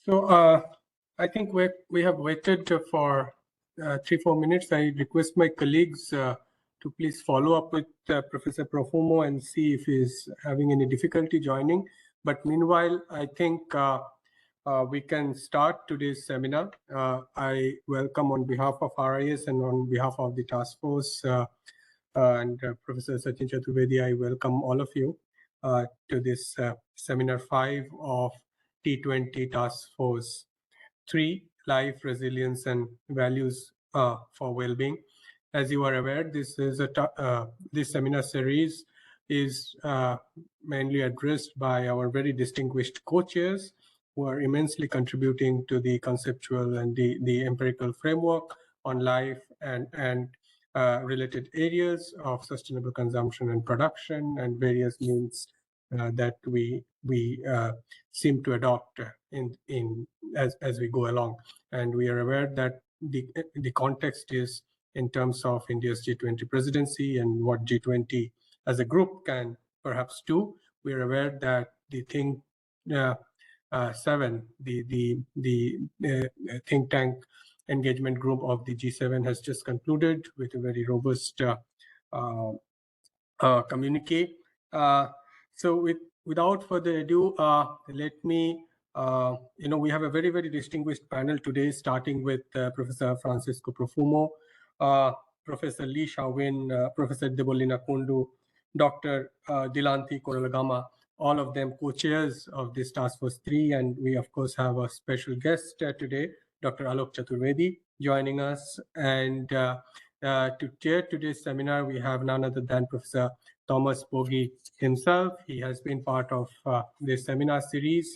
So I think we have waited for 3-4 minutes. I request my colleagues to please follow up with Professor Profumo and see if he's having any difficulty joining. But meanwhile, I think we can start today's seminar. I welcome on behalf of RIS and on behalf of the task force and Professor Sachin Chaturvedi, I welcome all of you to this seminar 5 of T20 Task Force 3, Life, Resilience and Values for Well-being. As you are aware, this is this seminar series is mainly addressed by our very distinguished co-chairs who are immensely contributing to the conceptual and the empirical framework on life and related areas of sustainable consumption and production and various means that we seem to adopt as we go along. And we are aware that the context is in terms of India's G20 presidency and what G20 as a group can perhaps do. We are aware that the Think 7, the think tank engagement group of the G7 has just concluded with a very robust communique. So without further ado, let me, we have a very, very distinguished panel today, starting with Professor Francisco Profumo, Professor Lee Xiaowin, Professor Debolina Kundu, Dr. Dilanthi Koralagama, all of them co-chairs of this Task Force 3. And we, of course, have a special guest today, Dr. Alok Chaturvedi, joining us. And to chair today's seminar, we have none other than Professor Thomas Bogie himself. He has been part of this seminar series.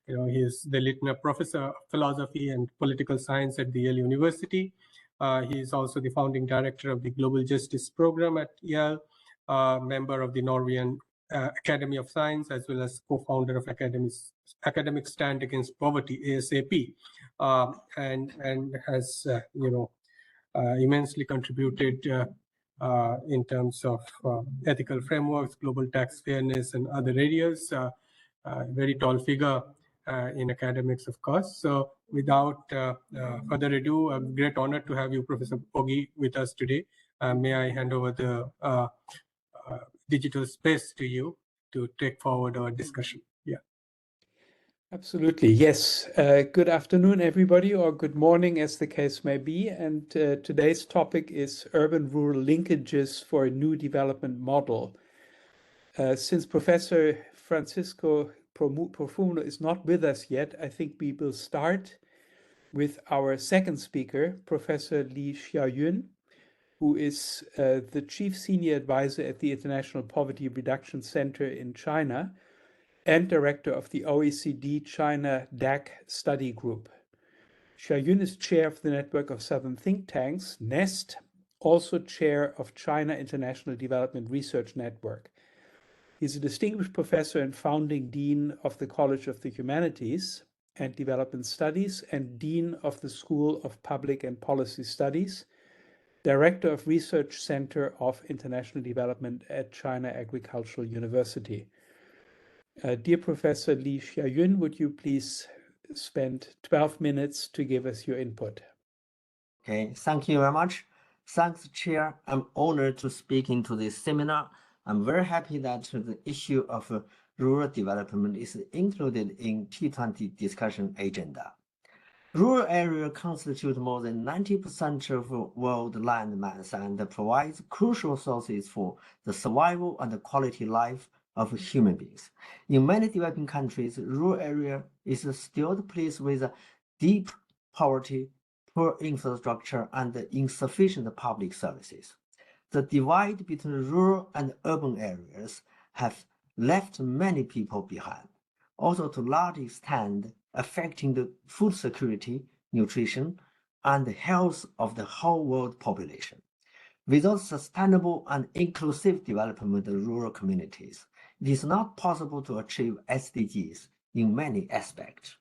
He is the Littner Professor of Philosophy and Political Science at the Yale University. He is also the founding director of the Global Justice Program at Yale, member of the Norwegian Academy of Science, as well as co-founder of Academic Stand Against Poverty, ASAP, and has immensely contributed in terms of ethical frameworks, global tax fairness, and other areas. Very tall figure in academics, of course. So without further ado, a great honor to have you, Professor Bogie, with us today. May I hand over the digital space to you to take forward our discussion. Yeah. Absolutely. Yes. Good afternoon, everybody, or good morning, as the case may be. And today's topic is urban-rural linkages for a new development model. Since Professor Francisco Profumo is not with us yet, I think we will start with our second speaker, Professor Lee Xiaoyun, who is the Chief Senior Advisor at the International Poverty Reduction Center in China and Director of the OECD China DAC Study Group. Xiaoyun is Chair of the Network of Southern Think Tanks, NEST, also Chair of China International Development Research Network. He's a distinguished professor and founding Dean of the College of the Humanities and Development Studies and Dean of the School of Public and Policy Studies, Director of Research Center of International Development at China Agricultural University. Dear Professor Lee Xiaoyun, would you please spend 12 minutes to give us your input? Okay, thank you very much. Thanks, Chair. I'm honored to speak into this seminar. I'm very happy that the issue of rural development is included in T20 discussion agenda. Rural areas constitute more than 90% of world land mass and provides crucial sources for the survival and the quality life of human beings. In many developing countries, rural area is still the place with deep poverty, poor infrastructure, and insufficient public services. The divide between rural and urban areas have left many people behind, also to a large extent affecting the food security, nutrition, and the health of the whole world population. Without sustainable and inclusive development of rural communities, it is not possible to achieve SDGs in many aspects.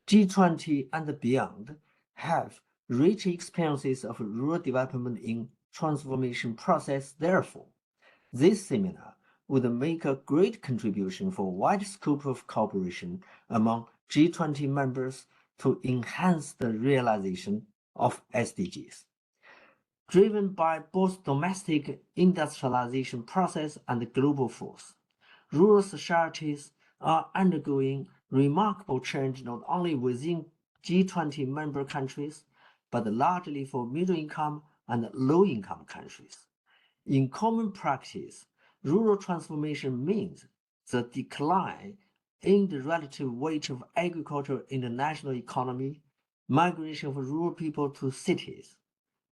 G20 and beyond have rich experiences of rural development in transformation process. Therefore, this seminar would make a great contribution for a wide scope of cooperation among G20 members to enhance the realization of SDGs. Driven by both domestic industrialization process and global force, rural societies are undergoing remarkable change not only within G20 member countries, but largely for middle-income and low-income countries. In common practice, rural transformation means the decline in the relative weight of agriculture in the national economy, migration of rural people to cities.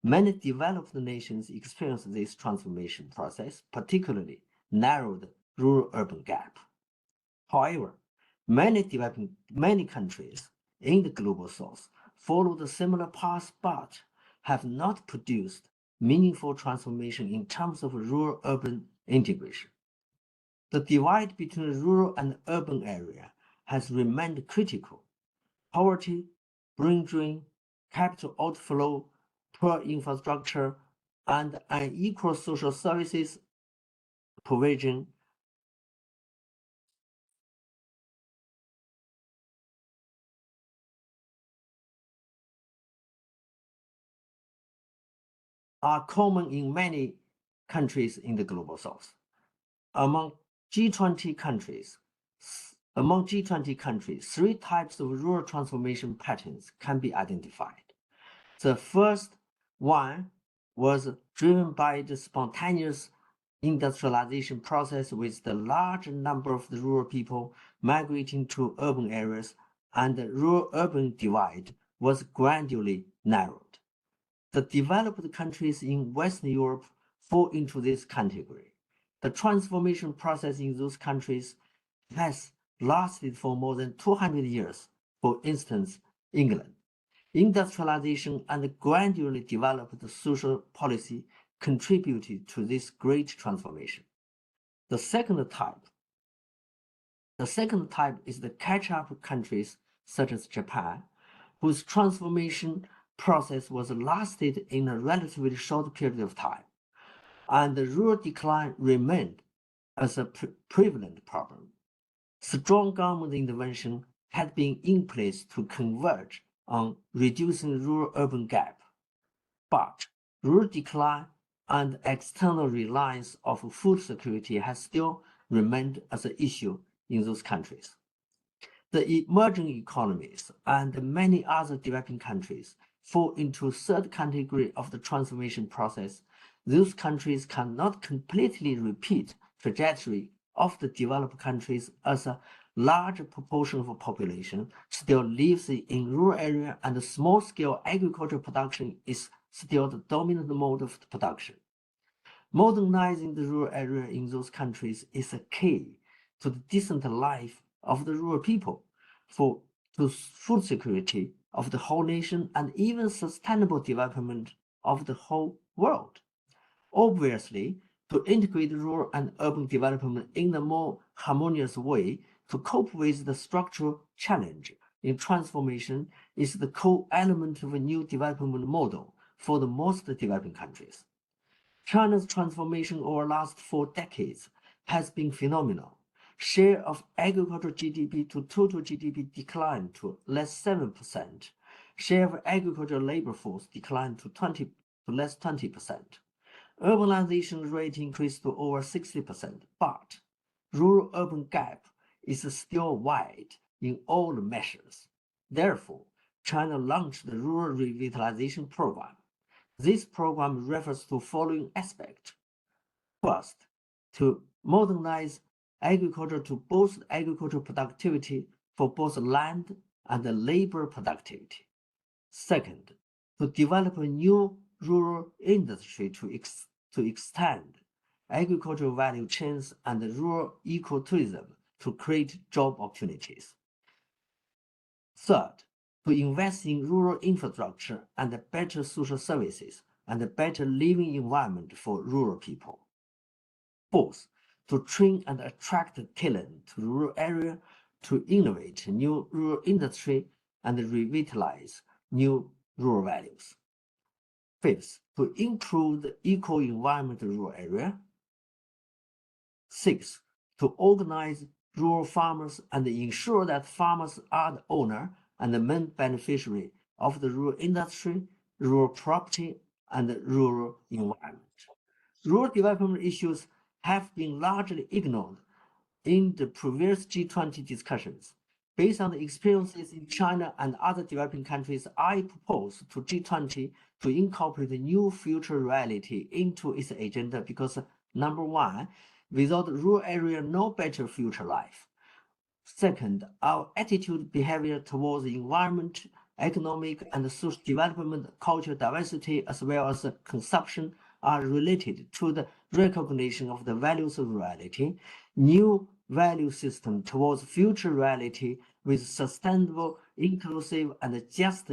Many developed nations experience this transformation process, particularly narrowed rural-urban gap. However, many countries in the global south followed a similar path but have not produced meaningful transformation in terms of rural-urban integration. The divide between rural and urban area has remained critical. Poverty, brain drain, capital outflow, poor infrastructure, and unequal social services provision are common in many countries in the global south. Among G20 countries, three types of rural transformation patterns can be identified. The first one was driven by the spontaneous industrialization process with the large number of the rural people migrating to urban areas, and the rural-urban divide was gradually narrowed. The developed countries in Western Europe fall into this category. The transformation process in those countries has lasted for more than 200 years. For instance, England. Industrialization and gradually developed social policy contributed to this great transformation. The second type is the catch-up countries such as Japan, whose transformation process was lasted in a relatively short period of time, and the rural decline remained as a prevalent problem. Strong government intervention had been in place to converge on reducing rural-urban gap, but rural decline and external reliance of food security has still remained as an issue in those countries. The emerging economies and many other developing countries fall into third category of the transformation process. Those countries cannot completely repeat trajectory of the developed countries as a large proportion of the population still lives in rural area and small-scale agricultural production is still the dominant mode of production. Modernizing the rural area in those countries is a key to the decent life of the rural people, to food security of the whole nation, and even sustainable development of the whole world. Obviously, to integrate rural and urban development in a more harmonious way to cope with the structural challenge in transformation is the core element of a new development model for the most developing countries. China's transformation over the last 4 decades has been phenomenal. Share of agricultural GDP to total GDP declined to less 7%. Share of agricultural labor force declined to less 20%. Urbanization rate increased to over 60%, but rural-urban gap is still wide in all measures. Therefore, China launched the Rural Revitalization Program. This program refers to following aspects. First, to modernize agriculture to boost agricultural productivity for both land and labor productivity. Second, to develop a new rural industry to extend agricultural value chains and rural ecotourism to create job opportunities. Third, to invest in rural infrastructure and better social services and a better living environment for rural people. Fourth, to train and attract talent to rural area to innovate new rural industry and revitalize new rural values. Fifth, to improve the eco-environment rural area. Sixth, to organize rural farmers and ensure that farmers are the owner and the main beneficiary of the rural industry, rural property, and the rural environment. Rural development issues have been largely ignored in the previous G20 discussions. Based on the experiences in China and other developing countries, I propose to G20 to incorporate the new future reality into its agenda because, number one, without rural area, no better future life. Second, our attitude, behavior towards the environment, economic and social development, cultural diversity, as well as consumption are related to the recognition of the values of reality. New value system towards future reality with sustainable, inclusive, and just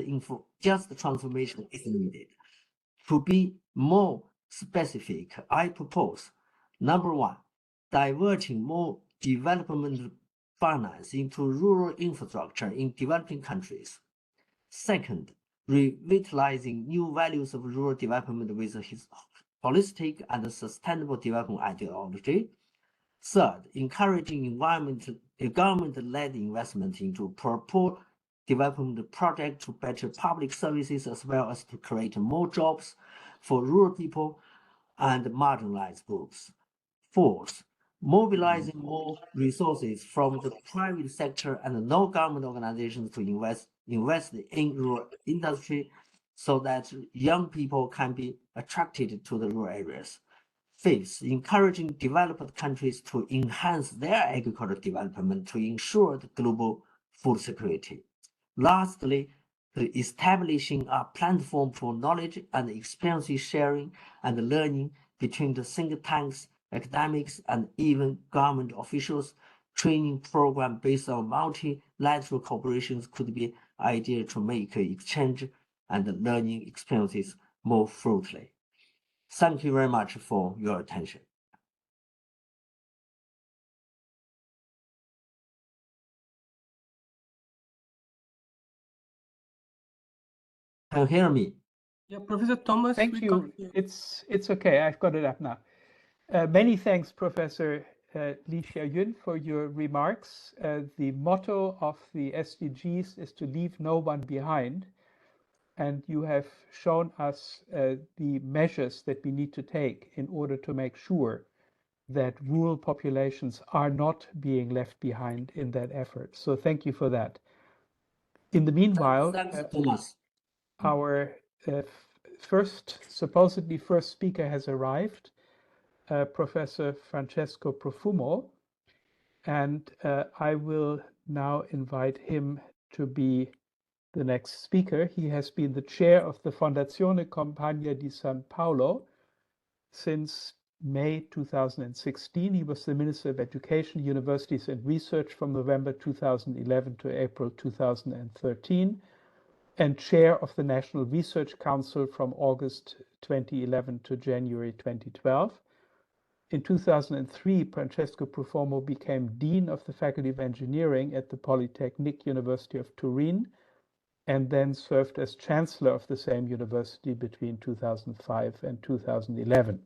transformation is needed. To be more specific, I propose, number one, diverting more development finance into rural infrastructure in developing countries. Second, revitalizing new values of rural development with his holistic and sustainable development ideology. Third, encouraging government-led investment into purpose development projects to better public services as well as to create more jobs for rural people and marginalized groups. Fourth, mobilizing more resources from the private sector and non-government organizations to invest in rural industry so that young people can be attracted to the rural areas. Fifth, encouraging developed countries to enhance their agricultural development to ensure the global food security. Lastly, establishing a platform for knowledge and experience sharing and learning between the think tanks, academics, and even government officials. Training program based on multilateral corporations could be ideal to make exchange and learning experiences more fruitful. Thank you very much for your attention. Can you hear me? Yeah, Professor Thomas. Thank you. It's okay. I've got it up now. Many thanks, Professor Li Xiaoyun, for your remarks. The motto of the SDGs is to leave no one behind. And you have shown us the measures that we need to take in order to make sure that rural populations are not being left behind in that effort. So thank you for that. In the meanwhile, Thanks, Thomas. Our supposedly first speaker has arrived, Professor Francesco Profumo, and I will now invite him to be the next speaker. He has been the chair of the Fondazione Compagnia di San Paolo since May 2016. He was the Minister of Education, Universities and Research from November 2011 to April 2013, and chair of the National Research Council from August 2011 to January 2012. In 2003, Francesco Profumo became Dean of the Faculty of Engineering at the Polytechnic University of Turin, and then served as Chancellor of the same university between 2005 and 2011.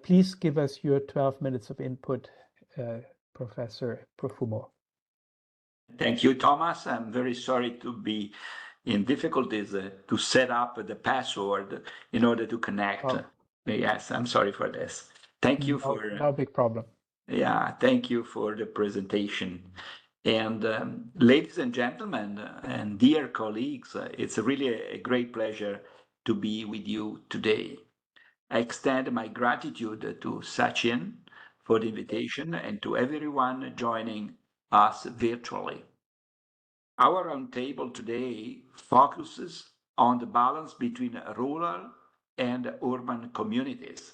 Please give us your 12 minutes of input, Professor Profumo. Thank you, Thomas. I'm very sorry to be in difficulties to set up the password in order to connect. Oh. Yes, I'm sorry for this. Thank you for... No big problem. Yeah, thank you for the presentation. And ladies and gentlemen, and dear colleagues, it's really a great pleasure to be with you today. I extend my gratitude to Sachin for the invitation and to everyone joining us virtually. Our roundtable today focuses on the balance between rural and urban communities.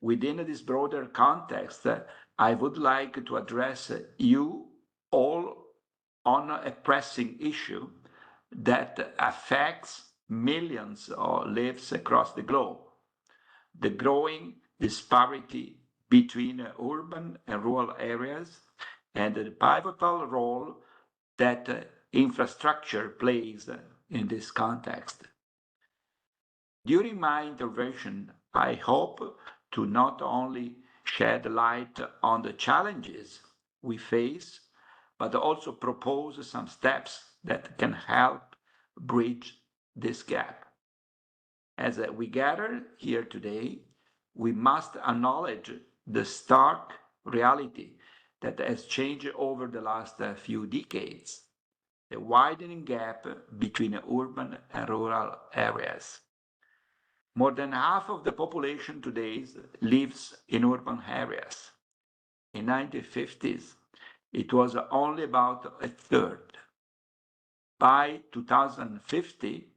Within this broader context, I would like to address you all on a pressing issue that affects millions of lives across the globe: the growing disparity between urban and rural areas and the pivotal role that infrastructure plays in this context. During my intervention, I hope to not only shed light on the challenges we face, but also propose some steps that can help bridge this gap. As we gather here today, we must acknowledge the stark reality that has changed over the last few decades, the widening gap between urban and rural areas. More than half of the population today lives in urban areas. In the 1950s, it was only about a third. By 2050,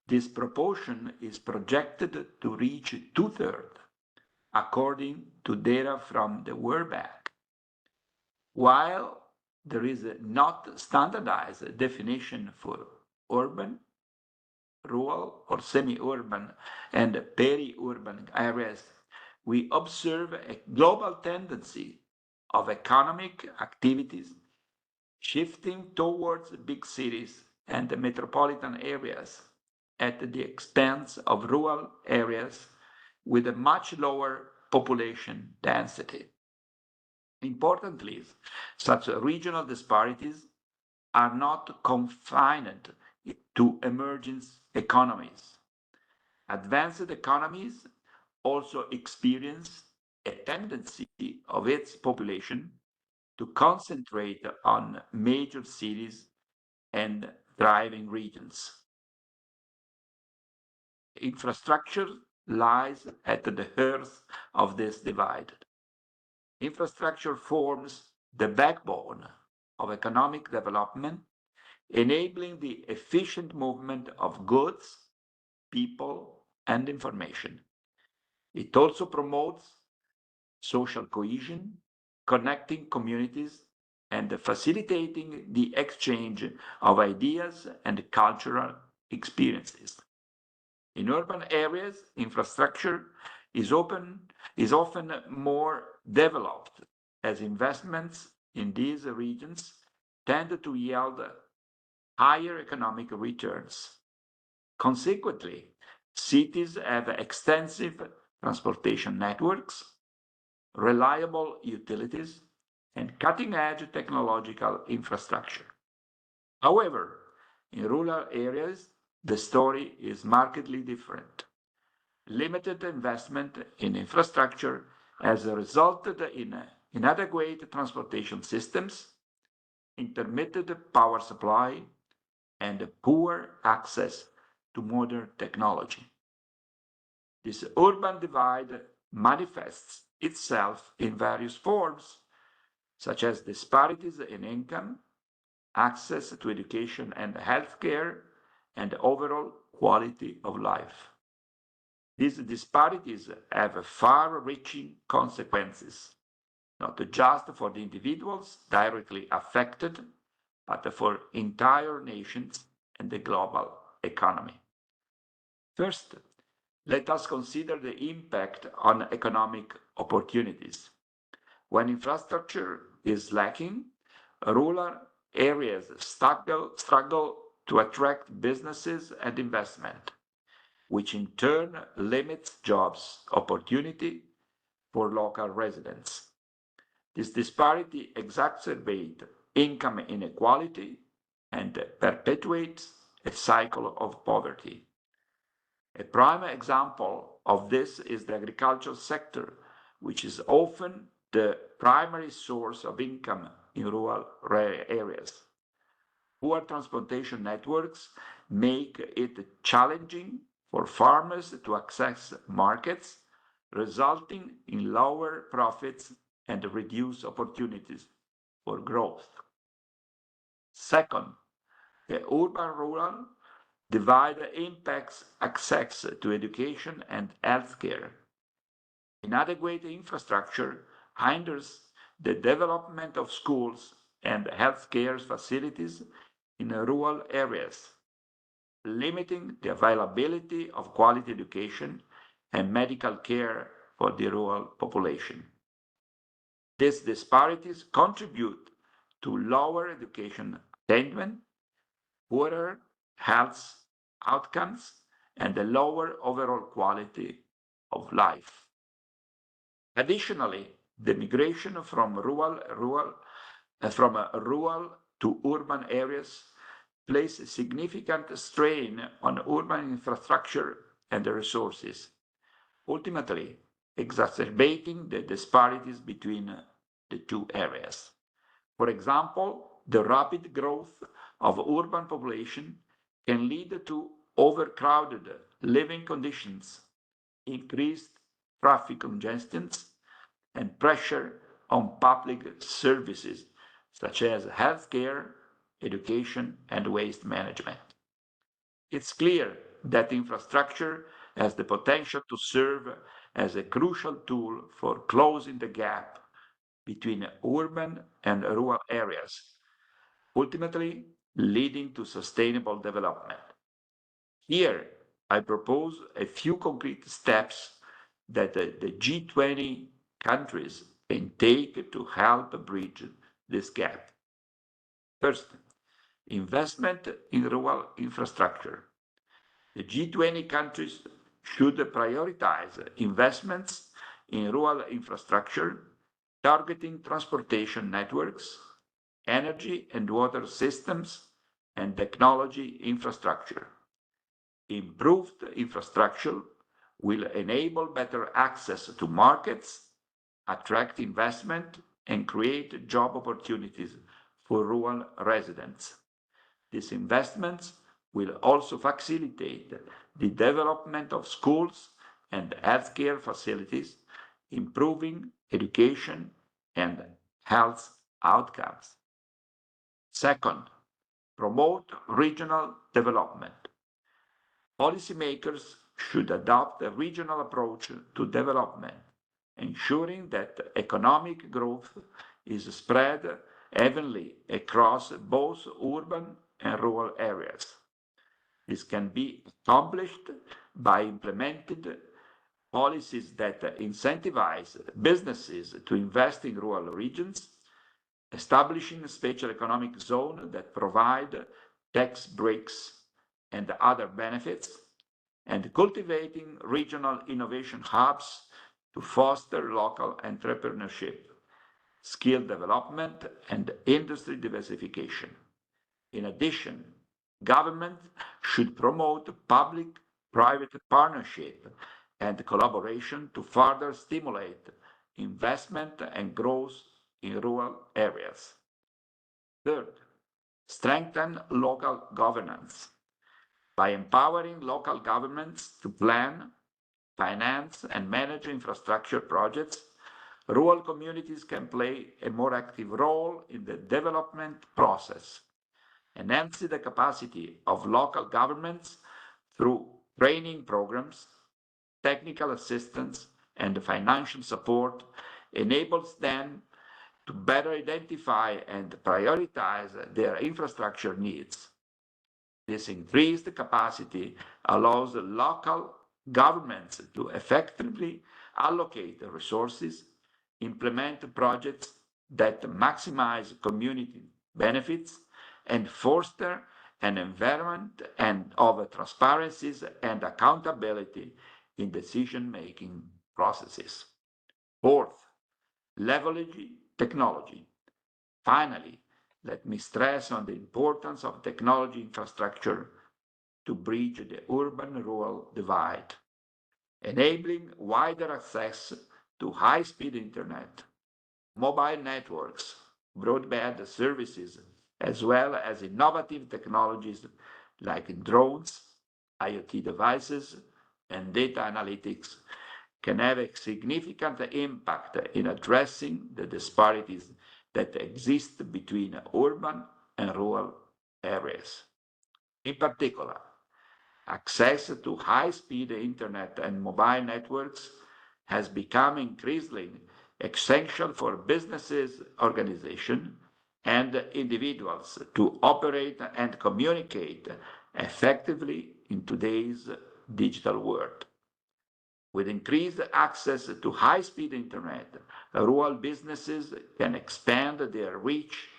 this proportion is projected to reach two-thirds, according to data from the World Bank. While there is a not standardized definition for urban, rural, or semi-urban and peri-urban areas, we observe a global tendency of economic activities shifting towards big cities and the metropolitan areas at the expense of rural areas with a much lower population density. Importantly, such regional disparities are not confined to emerging economies. Advanced economies also experience a tendency of its population to concentrate on major cities and thriving regions. Infrastructure lies at the heart of this divide. Infrastructure forms the backbone of economic development, enabling the efficient movement of goods, people, and information. It also promotes social cohesion, connecting communities, and facilitating the exchange of ideas and cultural experiences. In urban areas, infrastructure is often more developed, as investments in these regions tend to yield higher economic returns. Consequently, cities have extensive transportation networks, reliable utilities, and cutting-edge technological infrastructure. However, in rural areas, the story is markedly different. Limited investment in infrastructure has resulted in inadequate transportation systems, intermittent power supply, and poor access to modern technology. This urban divide manifests itself in various forms, such as disparities in income, access to education and healthcare, and overall quality of life. These disparities have far-reaching consequences, not just for the individuals directly affected, but for entire nations and the global economy. First, let us consider the impact on economic opportunities. When infrastructure is lacking, rural areas struggle to attract businesses and investment, which in turn limits jobs opportunity for local residents. This disparity exacerbates income inequality and perpetuates a cycle of poverty. A prime example of this is the agricultural sector, which is often the primary source of income in rural areas. Poor transportation networks make it challenging for farmers to access markets, resulting in lower profits and reduced opportunities for growth. Second, the urban-rural divide impacts access to education and healthcare. Inadequate infrastructure hinders the development of schools and healthcare facilities in rural areas, limiting the availability of quality education and medical care for the rural population. These disparities contribute to lower education attainment, poorer health outcomes, and a lower overall quality of life. Additionally, the migration from rural to urban areas place a significant strain on urban infrastructure and the resources, ultimately exacerbating the disparities between the two areas. For example, the rapid growth of urban population can lead to overcrowded living conditions, increased traffic congestions, and pressure on public services such as healthcare, education, and waste management. It's clear that infrastructure has the potential to serve as a crucial tool for closing the gap between urban and rural areas, ultimately leading to sustainable development. Here, I propose a few concrete steps that the G20 countries can take to help bridge this gap. First, investment in rural infrastructure. The G20 countries should prioritize investments in rural infrastructure, targeting transportation networks, energy and water systems, and technology infrastructure. Improved infrastructure will enable better access to markets, attract investment, and create job opportunities for rural residents. These investments will also facilitate the development of schools and healthcare facilities, improving education and health outcomes. Second, promote regional development. Policymakers should adopt a regional approach to development, ensuring that economic growth is spread evenly across both urban and rural areas. This can be accomplished by implementing policies that incentivize businesses to invest in rural regions, establishing a special economic zone that provide tax breaks and other benefits, and cultivating regional innovation hubs to foster local entrepreneurship, skill development, and industry diversification. In addition, government should promote public-private partnership and collaboration to further stimulate investment and growth in rural areas. Third, strengthen local governance. By empowering local governments to plan, finance, and manage infrastructure projects, rural communities can play a more active role in the development process, enhancing the capacity of local governments through training programs, technical assistance, and financial support enables them to better identify and prioritize their infrastructure needs. This increased capacity allows local governments to effectively allocate resources, implement projects that maximize community benefits, and foster an environment of transparency and accountability in decision-making processes. Fourth, leverage technology. Finally, let me stress on the importance of technology infrastructure to bridge the urban-rural divide, enabling wider access to high-speed internet, mobile networks, broadband services, as well as innovative technologies like drones, IoT devices, and data analytics can have a significant impact in addressing the disparities that exist between urban and rural areas. In particular, access to high-speed internet and mobile networks has become increasingly essential for businesses, organizations, and individuals to operate and communicate effectively in today's digital world. With increased access to high-speed internet, rural businesses can expand their reach,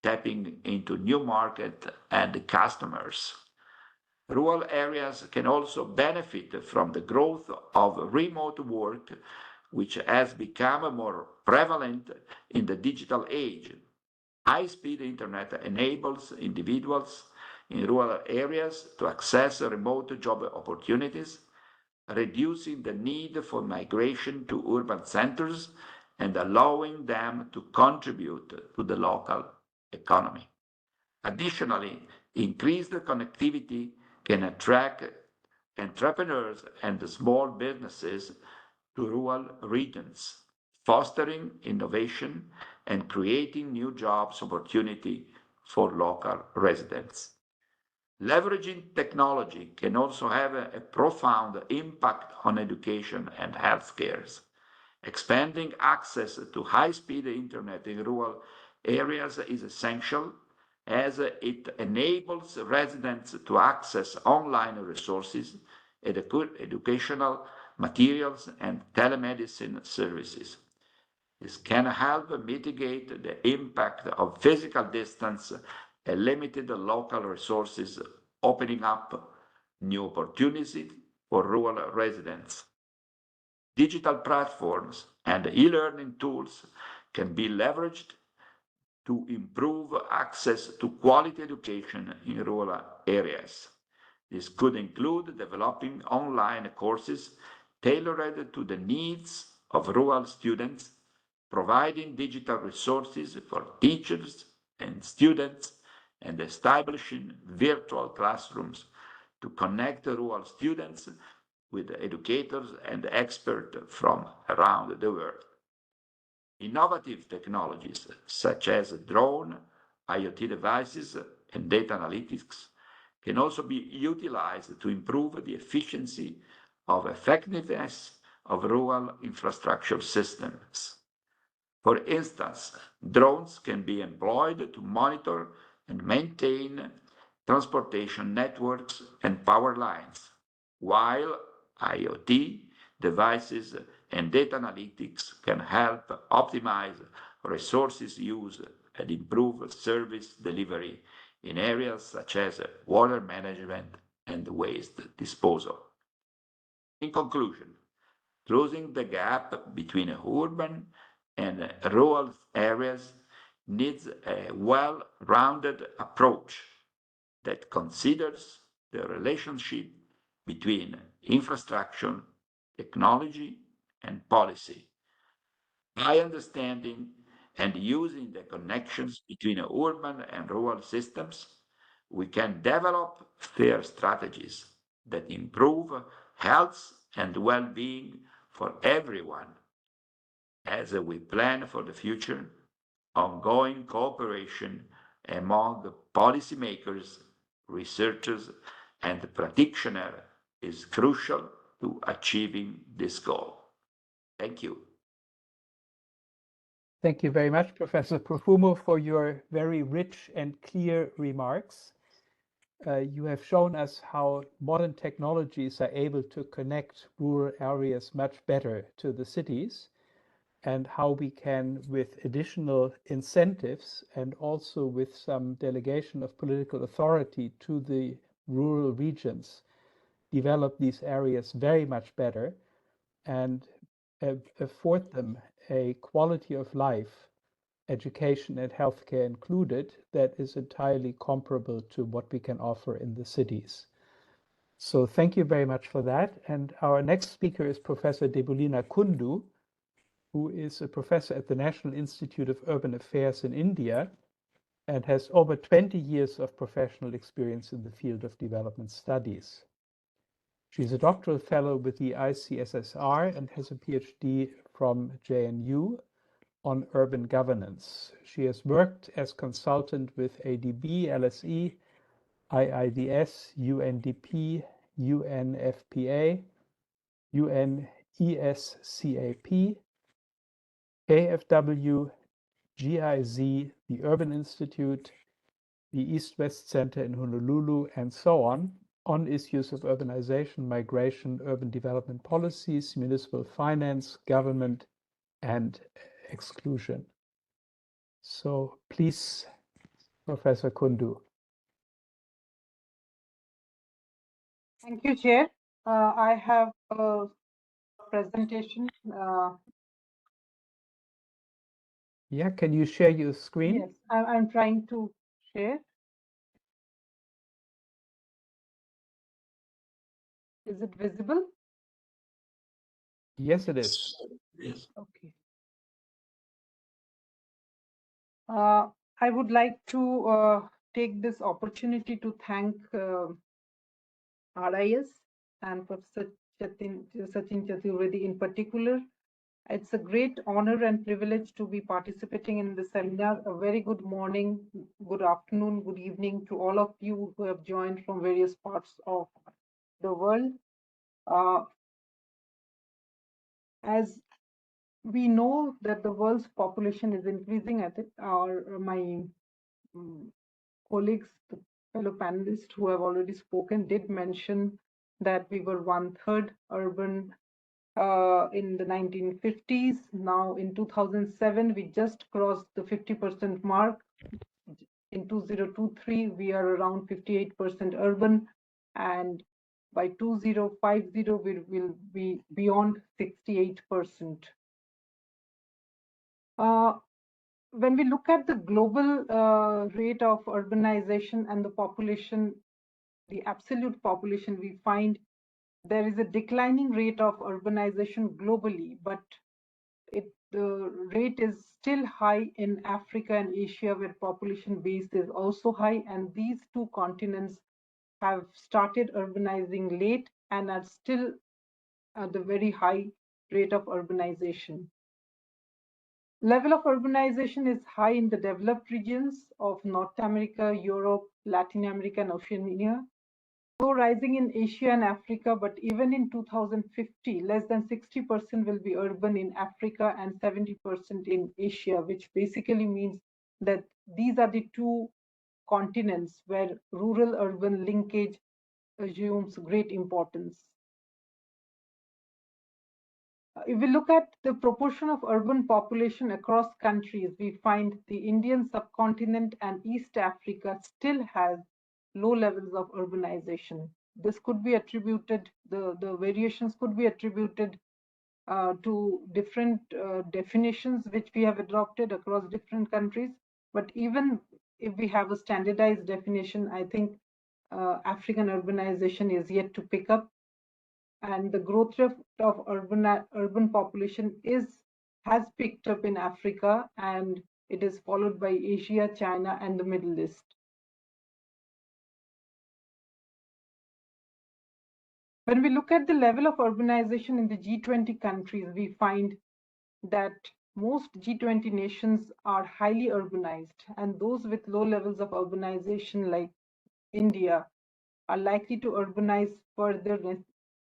tapping into new markets and customers. Rural areas can also benefit from the growth of remote work, which has become more prevalent in the digital age. High-speed internet enables individuals in rural areas to access remote job opportunities, reducing the need for migration to urban centers and allowing them to contribute to the local economy. Additionally, increased connectivity can attract entrepreneurs and small businesses to rural regions, fostering innovation and creating new jobs opportunity for local residents. Leveraging technology can also have a profound impact on education and healthcare. Expanding access to high-speed internet in rural areas is essential as it enables residents to access online resources, educational materials, and telemedicine services. This can help mitigate the impact of physical distance and limited local resources, opening up new opportunities for rural residents. Digital platforms and e-learning tools can be leveraged to improve access to quality education in rural areas. This could include developing online courses tailored to the needs of rural students, providing digital resources for teachers and students, and establishing virtual classrooms to connect rural students with educators and experts from around the world. Innovative technologies such as drone, IoT devices, and data analytics can also be utilized to improve the efficiency of effectiveness of rural infrastructure systems. For instance, drones can be employed to monitor and maintain transportation networks and power lines, while IoT devices and data analytics can help optimize resources use and improve service delivery in areas such as water management and waste disposal. In conclusion, closing the gap between urban and rural areas needs a well-rounded approach that considers the relationship between infrastructure, technology, and policy. By understanding and using the connections between urban and rural systems, we can develop fair strategies that improve health and well-being for everyone. As we plan for the future, ongoing cooperation among policymakers, researchers, and practitioners is crucial to achieving this goal. Thank you. Thank you very much, Professor Profumo, for your very rich and clear remarks. You have shown us how modern technologies are able to connect rural areas much better to the cities, and how we can, with additional incentives and also with some delegation of political authority to the rural regions, develop these areas very much better and afford them a quality of life, education and healthcare included, that is entirely comparable to what we can offer in the cities. So thank you very much for that. And our next speaker is Professor Debulina Kundu, who is a professor at the National Institute of Urban Affairs in India and has over 20 years of professional experience in the field of development studies. She's a doctoral fellow with the ICSSR and has a PhD from JNU on urban governance. She has worked as consultant with ADB, LSE, IIDS, UNDP, UNFPA, UNESCAP, KFW, GIZ, the Urban Institute, the East-West Center in Honolulu, and so on issues of urbanization, migration, urban development policies, municipal finance, government, and exclusion. So please, Professor Kundu. Thank you, Chair. I have a presentation. Yeah, can you share your screen? Yes, I'm trying to share. Is it visible? Yes, it is. Yes. Okay. I would like to take this opportunity to thank RIS and Professor Sachin Chaturvedi in particular. It's a great honor and privilege to be participating in this seminar. A very good morning, good afternoon, good evening to all of you who have joined from various parts of the world. As we know that the world's population is increasing, I think my colleagues, the fellow panelists who have already spoken did mention that we were 1/3 urban in the 1950s. Now in 2007, we just crossed the 50% mark. In 2023, we are around 58% urban, and by 2050, we will be beyond 68%. When we look at the global rate of urbanization and the population, the absolute population, we find there is a declining rate of urbanization globally, but the rate is still high in Africa and Asia, where population base is also high, and these two continents have started urbanizing late and are still at the very high rate of urbanization. Level of urbanization is high in the developed regions of North America, Europe, Latin America, and Oceania, though rising in Asia and Africa, but even in 2050, less than 60% will be urban in Africa and 70% in Asia, which basically means that these are the two continents where rural-urban linkage assumes great importance. If we look at the proportion of urban population across countries, we find the Indian subcontinent and East Africa still has low levels of urbanization. This could be attributed, the variations could be attributed to different definitions which we have adopted across different countries. But even if we have a standardized definition, I think African urbanization is yet to pick up. And the growth rate of urban population has picked up in Africa, and it is followed by Asia, China, and the Middle East. When we look at the level of urbanization in the G20 countries, we find that most G20 nations are highly urbanized, and those with low levels of urbanization like India are likely to urbanize further,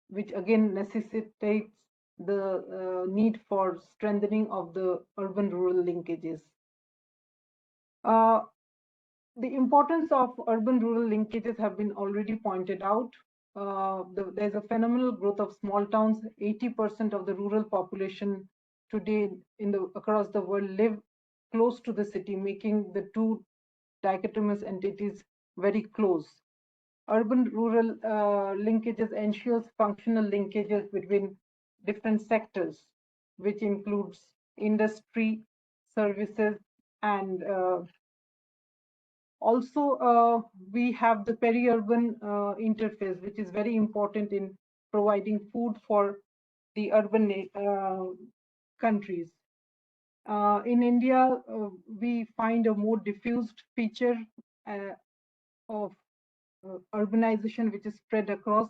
which again necessitates the need for strengthening of the urban-rural linkages. The importance of urban-rural linkages have been already pointed out. There's a phenomenal growth of small towns. 80% of the rural population today across the world live close to the city, making the two dichotomous entities very close. Urban-rural linkages ensures functional linkages between different sectors, which includes industry, services, and also we have the peri-urban interface, which is very important in providing food for the urban countries. In India, we find a more diffused feature of urbanization, which is spread across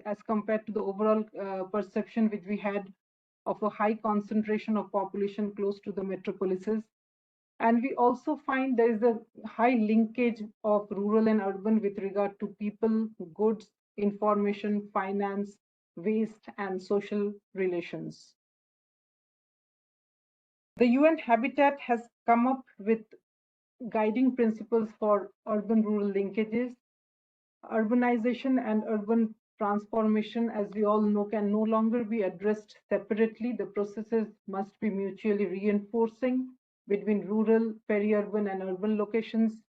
as compared to the overall perception which we had of a high concentration of population close to the metropolises. And we also find there is a high linkage of rural and urban with regard to people, goods, information, finance, waste, and social relations. The UN Habitat has come up with guiding principles for urban-rural linkages. Urbanization and urban transformation, as we all know, can no longer be addressed separately. The processes must be mutually reinforcing between rural, peri-urban, and urban locations.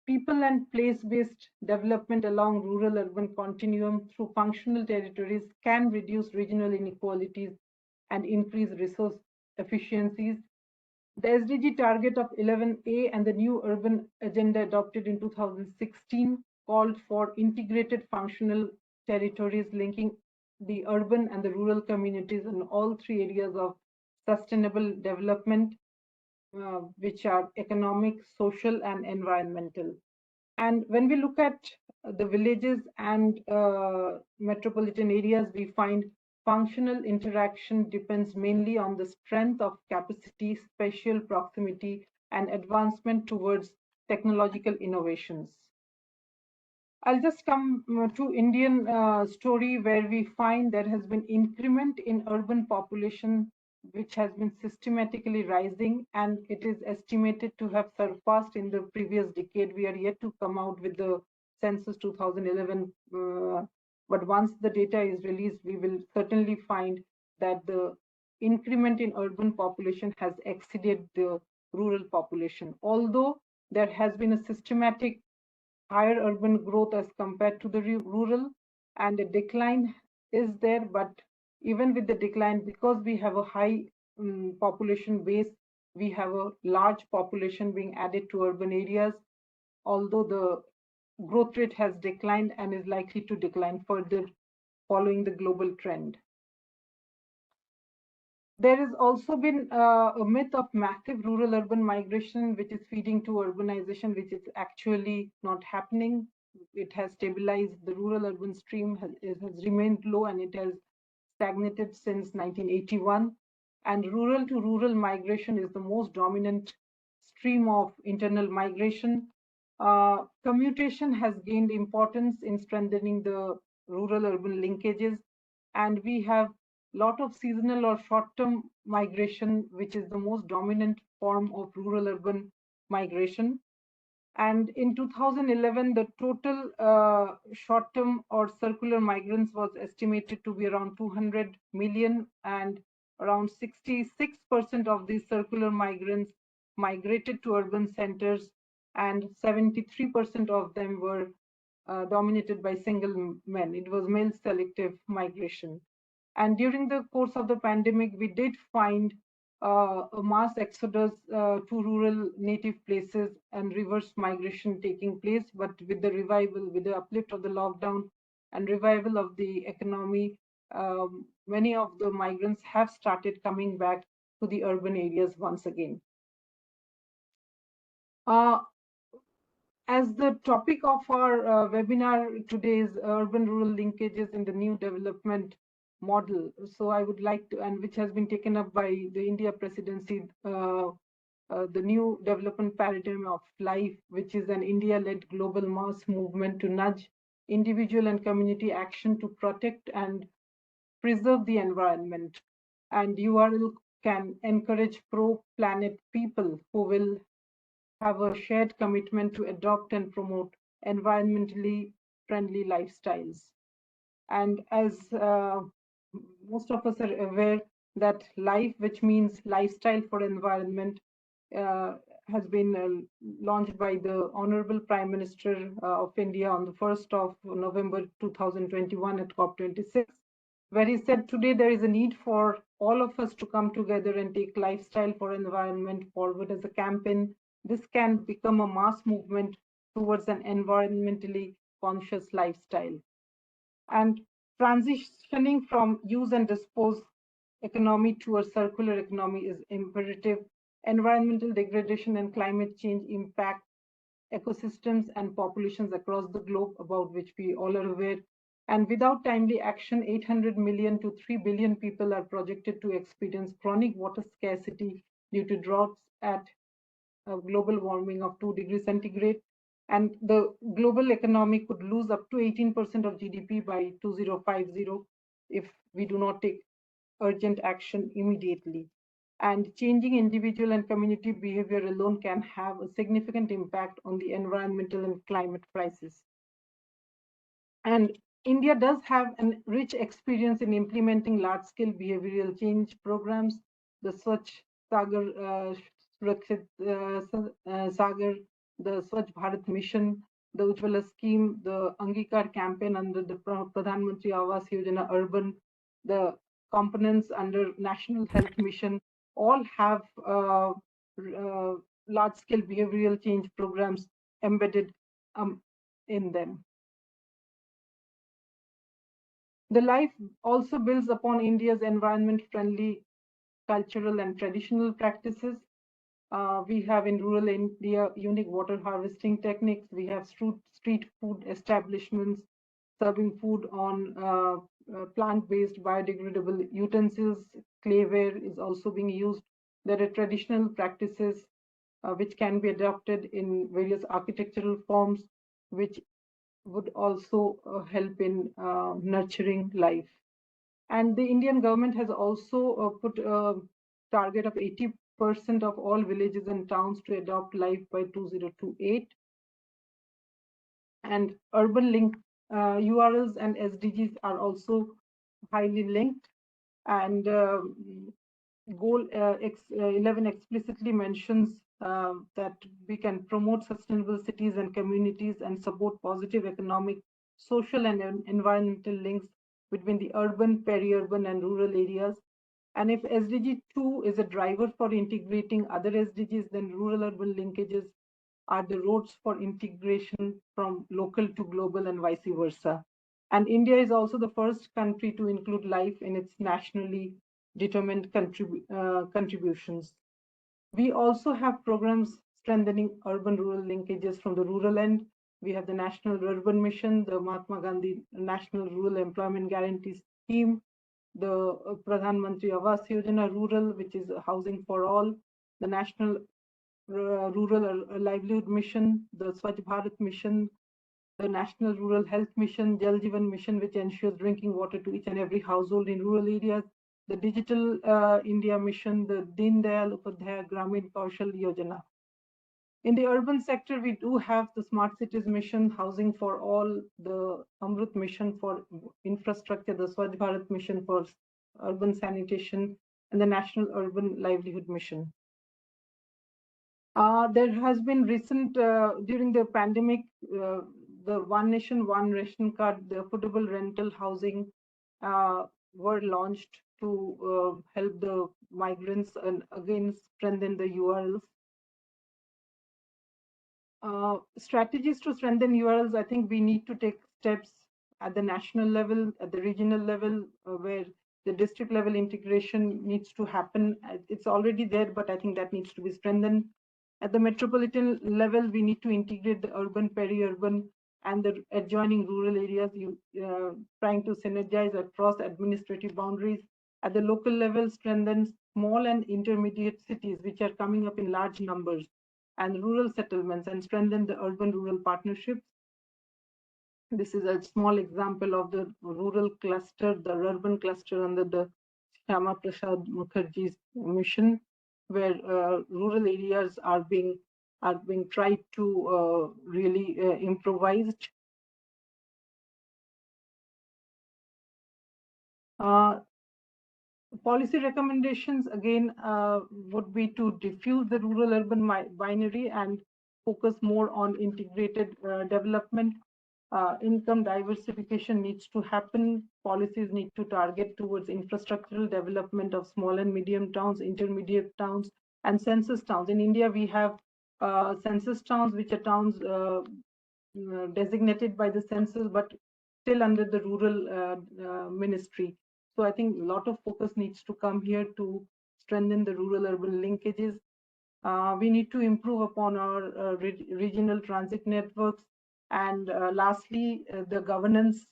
people and place-based development along rural-urban continuum through functional territories can reduce regional inequalities and increase resource efficiencies. The SDG target of 11A and the new urban agenda adopted in 2016 called for integrated functional territories linking the urban and the rural communities in all three areas of sustainable development, which are economic, social, and environmental. And when we look at the villages and metropolitan areas, we find functional interaction depends mainly on the strength of capacity, spatial proximity, and advancement towards technological innovations. I'll just come to Indian story where we find there has been increment in urban population which has been systematically rising, and it is estimated to have surpassed in the previous decade. We are yet to come out with the census 2011, but once the data is released, we will certainly find that the increment in urban population has exceeded the rural population. Although there has been a systematic higher urban growth as compared to the rural, and a decline is there, but even with the decline, because we have a high population base, we have a large population being added to urban areas, although the growth rate has declined and is likely to decline further following the global trend. There has also been a myth of massive rural-urban migration, which is feeding to urbanization, which is actually not happening. It has stabilized. The rural-urban stream has remained low, and it has stagnated since 1981. And rural-to-rural migration is the most dominant stream of internal migration. Commutation has gained importance in strengthening the rural-urban linkages, and we have lot of seasonal or short-term migration, which is the most dominant form of rural-urban migration. And in 2011, the total short-term or circular migrants was estimated to be around 200 million, and around 66% of these circular migrants migrated to urban centers, and 73% of them were dominated by single men. It was male selective migration. And during the course of the pandemic, we did find a mass exodus to rural native places and reverse migration taking place. But with the revival, with the uplift of the lockdown and revival of the economy, many of the migrants have started coming back to the urban areas once again. As the topic of our webinar today is urban-rural linkages in the new development model. So I would like to, and which has been taken up by the India presidency, the new development paradigm of life, which is an India-led global mass movement to nudge individual and community action to protect and preserve the environment. And URL can encourage pro-planet people who will have a shared commitment to adopt and promote environmentally friendly lifestyles. And as most of us are aware, that life, which means lifestyle for environment, has been launched by the Honorable Prime Minister of India on the 1st of November 2021 at COP26, where he said today there is a need for all of us to come together and take lifestyle for environment forward as a campaign. This can become a mass movement towards an environmentally conscious lifestyle. And transitioning from use and dispose economy to a circular economy is imperative. Environmental degradation and climate change impact ecosystems and populations across the globe, about which we all are aware. And without timely action, 800 million to 3 billion people are projected to experience chronic water scarcity due to droughts at global warming of 2 degrees centigrade. And the global economy could lose up to 18% of GDP by 2050 if we do not take urgent action immediately. And changing individual and community behavior alone can have a significant impact on the environmental and climate crisis. And India does have a rich experience in implementing large-scale behavioral change programs. The Swachh Sagar, Surakshit Sagar, the Swachh Bharat Mission, the Ujjwala scheme, the Angikar campaign under the Pradhan Mantri Awas Yojana Urban, the components under National Health Mission, all have large-scale behavioral change programs embedded in them. The life also builds upon India's environment-friendly cultural and traditional practices. We have in rural India unique water harvesting techniques. We have street food establishments serving food on plant-based biodegradable utensils. Clayware is also being used. There are traditional practices which can be adopted in various architectural forms, which would also help in nurturing life. And the Indian government has also put a target of 80% of all villages and towns to adopt life by 2028. And urban link URLs and SDGs are also highly linked. And goal 11 explicitly mentions that we can promote sustainable cities and communities and support positive economic, social and environmental links between the urban, peri-urban and rural areas. And if SDG 2 is a driver for integrating other SDGs, then rural-urban linkages are the roads for integration from local to global and vice versa. And India is also the first country to include life in its nationally determined contributions. We also have programs strengthening urban-rural linkages from the rural end. We have the National Urban Mission, the Mahatma Gandhi National Rural Employment Guarantee Scheme, the Pradhan Mantri Awas Yojana Rural, which is housing for all, the National Rural Livelihood Mission, the Swachh Bharat Mission, the National Rural Health Mission, Jal Jeevan Mission, which ensures drinking water to each and every household in rural areas, the Digital India Mission, the Deen Dayal Upadhyaya Gramin Kaushal Yojana. In the urban sector, we do have the Smart Cities Mission, Housing for All, the Amrut Mission for Infrastructure, the Swachh Bharat Mission for Urban Sanitation, and the National Urban Livelihood Mission. There has been recent, during the pandemic, the One Nation, One Ration Card, the affordable rental housing were launched to help the migrants and again strengthen the URLs. Strategies to strengthen URLs, I think we need to take steps at the national level, at the regional level, where the district level integration needs to happen. It's already there, but I think that needs to be strengthened. At the metropolitan level, we need to integrate the urban, peri-urban, and the adjoining rural areas, trying to synergize across administrative boundaries. At the local level, strengthen small and intermediate cities, which are coming up in large numbers, and rural settlements, and strengthen the urban-rural partnerships. This is a small example of the rural cluster, the urban cluster under the Shyama Prasad Mukherjee's mission, where rural areas are being tried to really improvised. Policy recommendations again would be to diffuse the rural-urban binary and focus more on integrated development. Income diversification needs to happen. Policies need to target towards infrastructural development of small and medium towns, intermediate towns, and census towns. In India, we have census towns, which are towns designated by the census, but still under the rural ministry. So I think a lot of focus needs to come here to strengthen the rural-urban linkages. We need to improve upon our regional transit networks. And lastly, the governance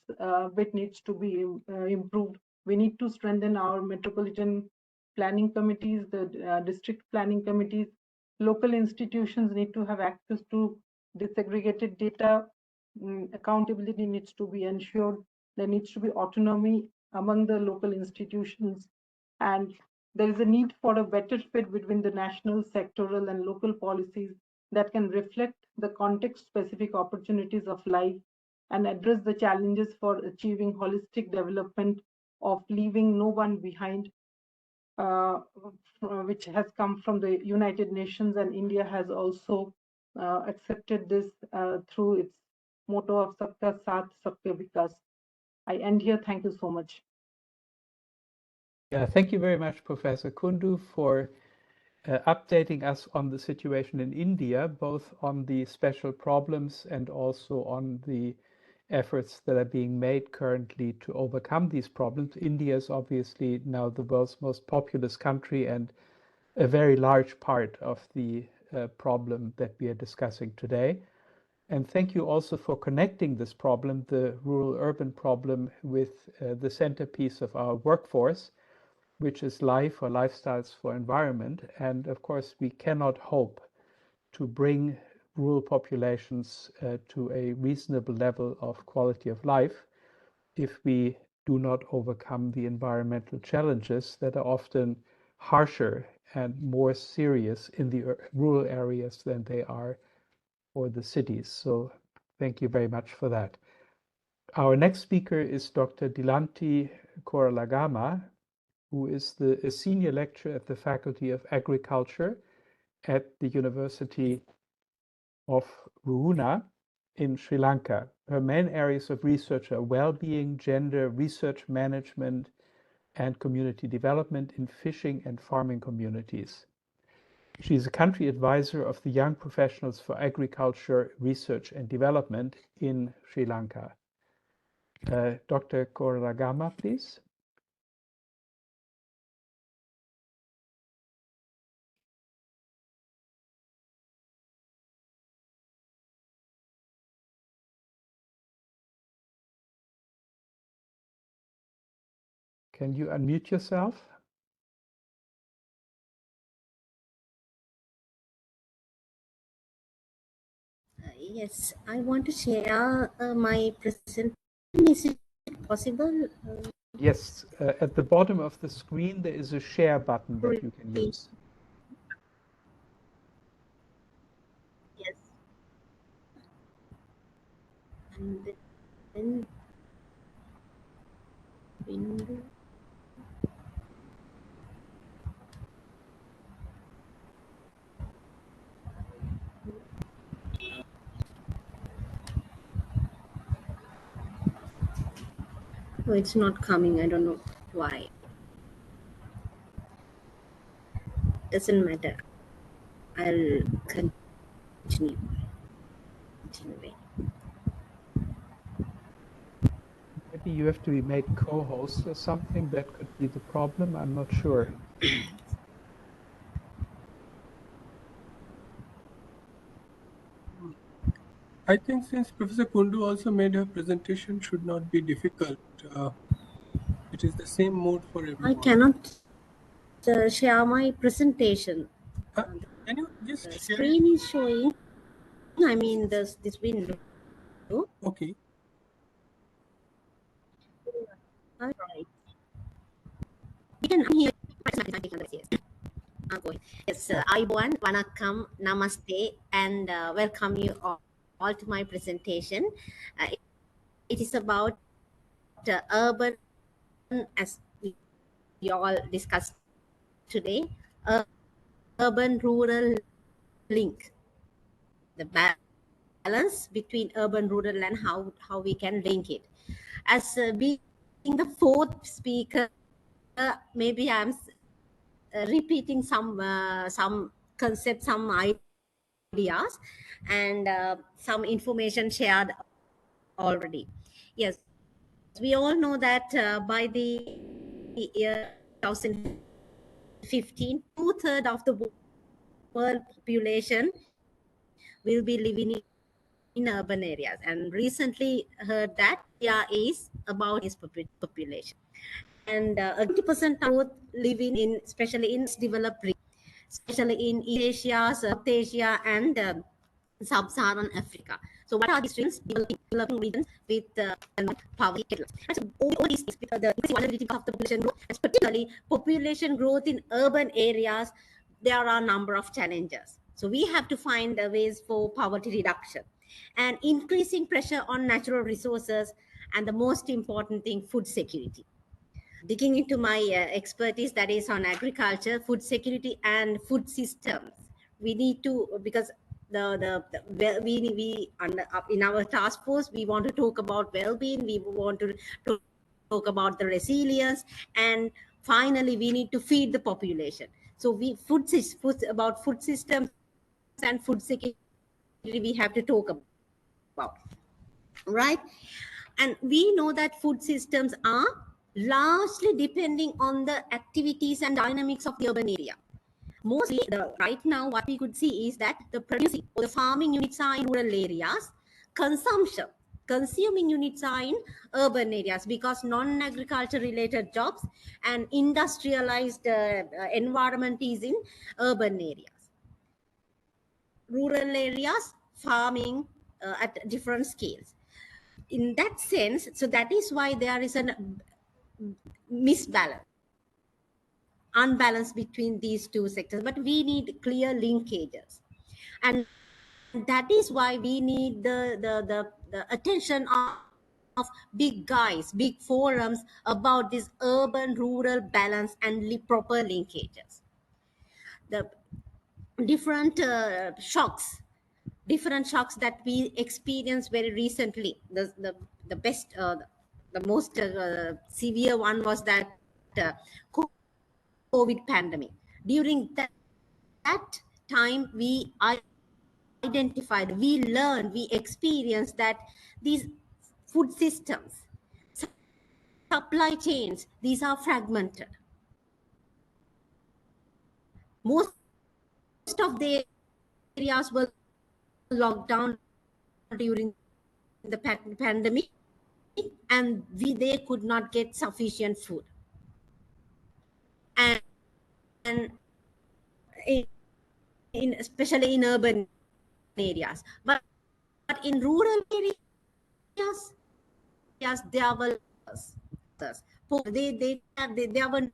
bit needs to be improved. We need to strengthen our metropolitan planning committees, the district planning committees. Local institutions need to have access to disaggregated data. Accountability needs to be ensured. There needs to be autonomy among the local institutions. And there is a need for a better fit between the national, sectoral, and local policies that can reflect the context-specific opportunities of life and address the challenges for achieving holistic development of leaving no one behind, which has come from the United Nations, and India has also accepted this through its motto of Sabka Saath, Sabka Vikas. I end here. Thank you so much. Yeah, thank you very much, Professor Kundu, for updating us on the situation in India, both on the special problems and also on the efforts that are being made currently to overcome these problems. India is obviously now the world's most populous country and a very large part of the problem that we are discussing today. And thank you also for connecting this problem, the rural-urban problem, with the centerpiece of our workforce, which is life or lifestyles for environment. And of course, we cannot hope to bring rural populations to a reasonable level of quality of life if we do not overcome the environmental challenges that are often harsher and more serious in the rural areas than they are for the cities. So thank you very much for that. Our next speaker is Dr. Dilanti Koralagama, who is a senior lecturer at the Faculty of Agriculture at the University of Ruhuna in Sri Lanka. Her main areas of research are well-being, gender, research management, and community development in fishing and farming communities. She is a country advisor of the Young Professionals for Agriculture, Research and Development in Sri Lanka. Dr. Koralagama, please. Can you unmute yourself? Yes, I want to share my presentation. Is it possible? Yes, at the bottom of the screen, there is a share button that you can use. Yes. And then window. Oh, it's not coming. I don't know why. Doesn't matter. I'll continue. Maybe you have to be made co-host or something. That could be the problem. I'm not sure. I think since Professor Kundu also made her presentation, should not be difficult. It is the same mode for everyone. I cannot share my presentation. Can you just The share? screen is showing. I mean, this window. Okay. All right. You can hear. Yes, Ayubowan, Vanakkam, Namaste, and welcome you all to my presentation. It is about urban, as we all discussed today, urban-rural link, the balance between urban-rural and how we can link it. As being the fourth speaker, maybe I'm repeating some concepts, some ideas, and some information shared already. Yes, we all know that by the year 2015, 2/3 of the world population will be living in urban areas, and recently heard that India is about its population, and 80% growth living in, especially in developed regions, especially in East Asia, South Asia, and Sub-Saharan Africa. So what are these regions? Developing regions with poverty. So all these with the vulnerability of the population growth, and particularly population growth in urban areas, there are a number of challenges. So we have to find ways for poverty reduction and increasing pressure on natural resources, and the most important thing, food security. Digging into my expertise, that is on agriculture, food security, and food systems. We need to, because we in our task force, we want to talk about well-being, we want to talk about the resilience, and finally we need to feed the population. So about food systems and food security we have to talk about, right? And we know that food systems are largely depending on the activities and dynamics of the urban area. Mostly, right now, what we could see is that the producing or the farming units are in rural areas, consuming units are in urban areas, because non-agriculture related jobs and industrialized environment is in urban areas. Rural areas, farming at different scales. In that sense, so that is why there is a unbalance between these two sectors, but we need clear linkages, and that is why we need the attention of big guys, big forums about this urban rural balance and proper linkages. The different shocks that we experienced very recently, the best the most severe one was that COVID pandemic. During that time, we identified, we learned, we experienced that these food systems, supply chains, these are fragmented. Most of the areas were locked down during the pandemic, and they could not get sufficient food. And especially in urban areas, but in rural areas, there were there were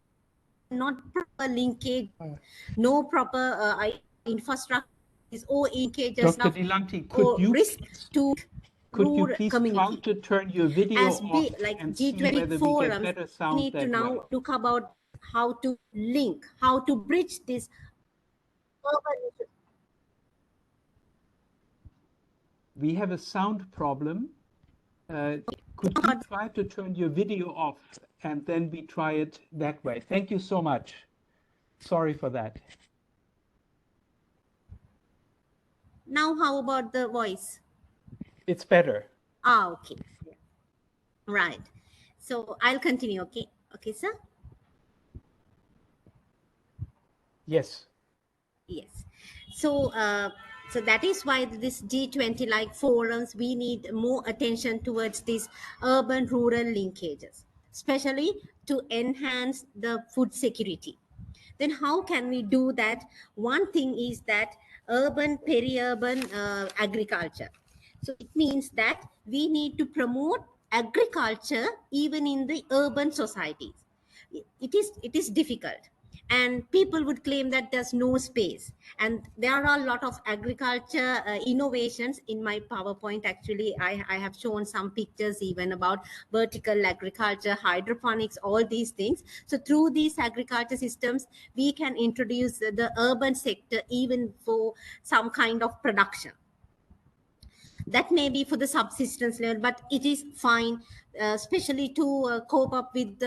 not proper linkage, no proper infrastructure or linkages Dr. of Nilanti, or risk to rural community. Try to turn your video As off like and G20 see whether we get forums, better we sound need to that now way? look about how to link, how to bridge this urban. We have a sound problem. Could you try to turn your video off and then we try it that way? Thank you so much. Sorry for that. Now, how about the voice? It's better. Okay. Right. So I'll continue. Okay. Okay, sir. Yes. Yes. So, so that is why this G20 like forums, we need more attention towards these urban rural linkages, especially to enhance the food security. Then how can we do that? One thing is that urban, peri-urban agriculture. So it means that we need to promote agriculture even in the urban societies. It is difficult, and people would claim that there's no space, and there are a lot of agriculture innovations in my PowerPoint. Actually, I have shown some pictures even about vertical agriculture, hydroponics, all these things. So through these agriculture systems, we can introduce the urban sector even for some kind of production. That may be for the subsistence level, but it is fine, especially to cope up with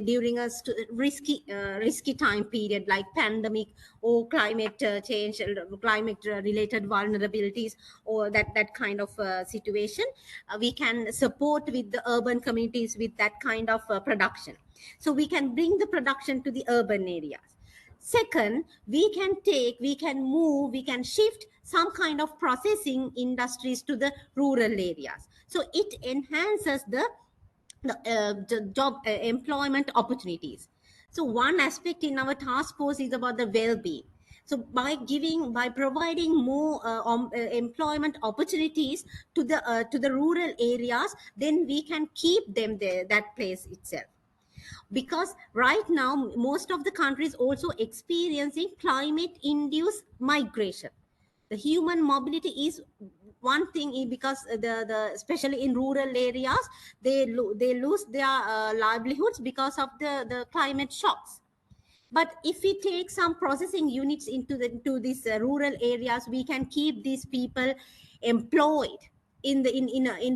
during a risky time period like pandemic or climate change, climate related vulnerabilities, or that kind of situation. We can support with the urban communities with that kind of production. So we can bring the production to the urban areas. Second, we can move, we can shift some kind of processing industries to the rural areas. So it enhances the job employment opportunities. So one aspect in our task force is about the well-being. So by providing more employment opportunities to the rural areas, then we can keep them there, that place itself. Because right now most of the countries also experiencing climate induced migration. The human mobility is one thing, because the especially in rural areas, they lose their livelihoods because of the climate shocks. But if we take some processing units into these rural areas, we can keep these people employed in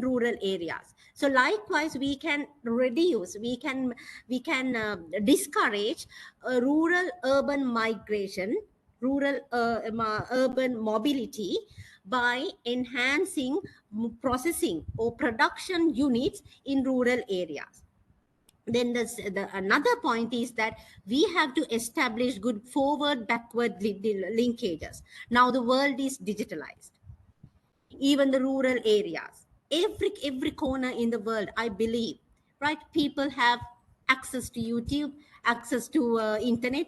rural areas. So likewise, we can reduce, we can discourage rural urban migration, rural urban mobility, by enhancing processing or production units in rural areas. Then another point is that we have to establish good forward backward linkages. Now the world is digitalized, even the rural areas, every corner in the world, I believe, right? People have access to YouTube, access to internet.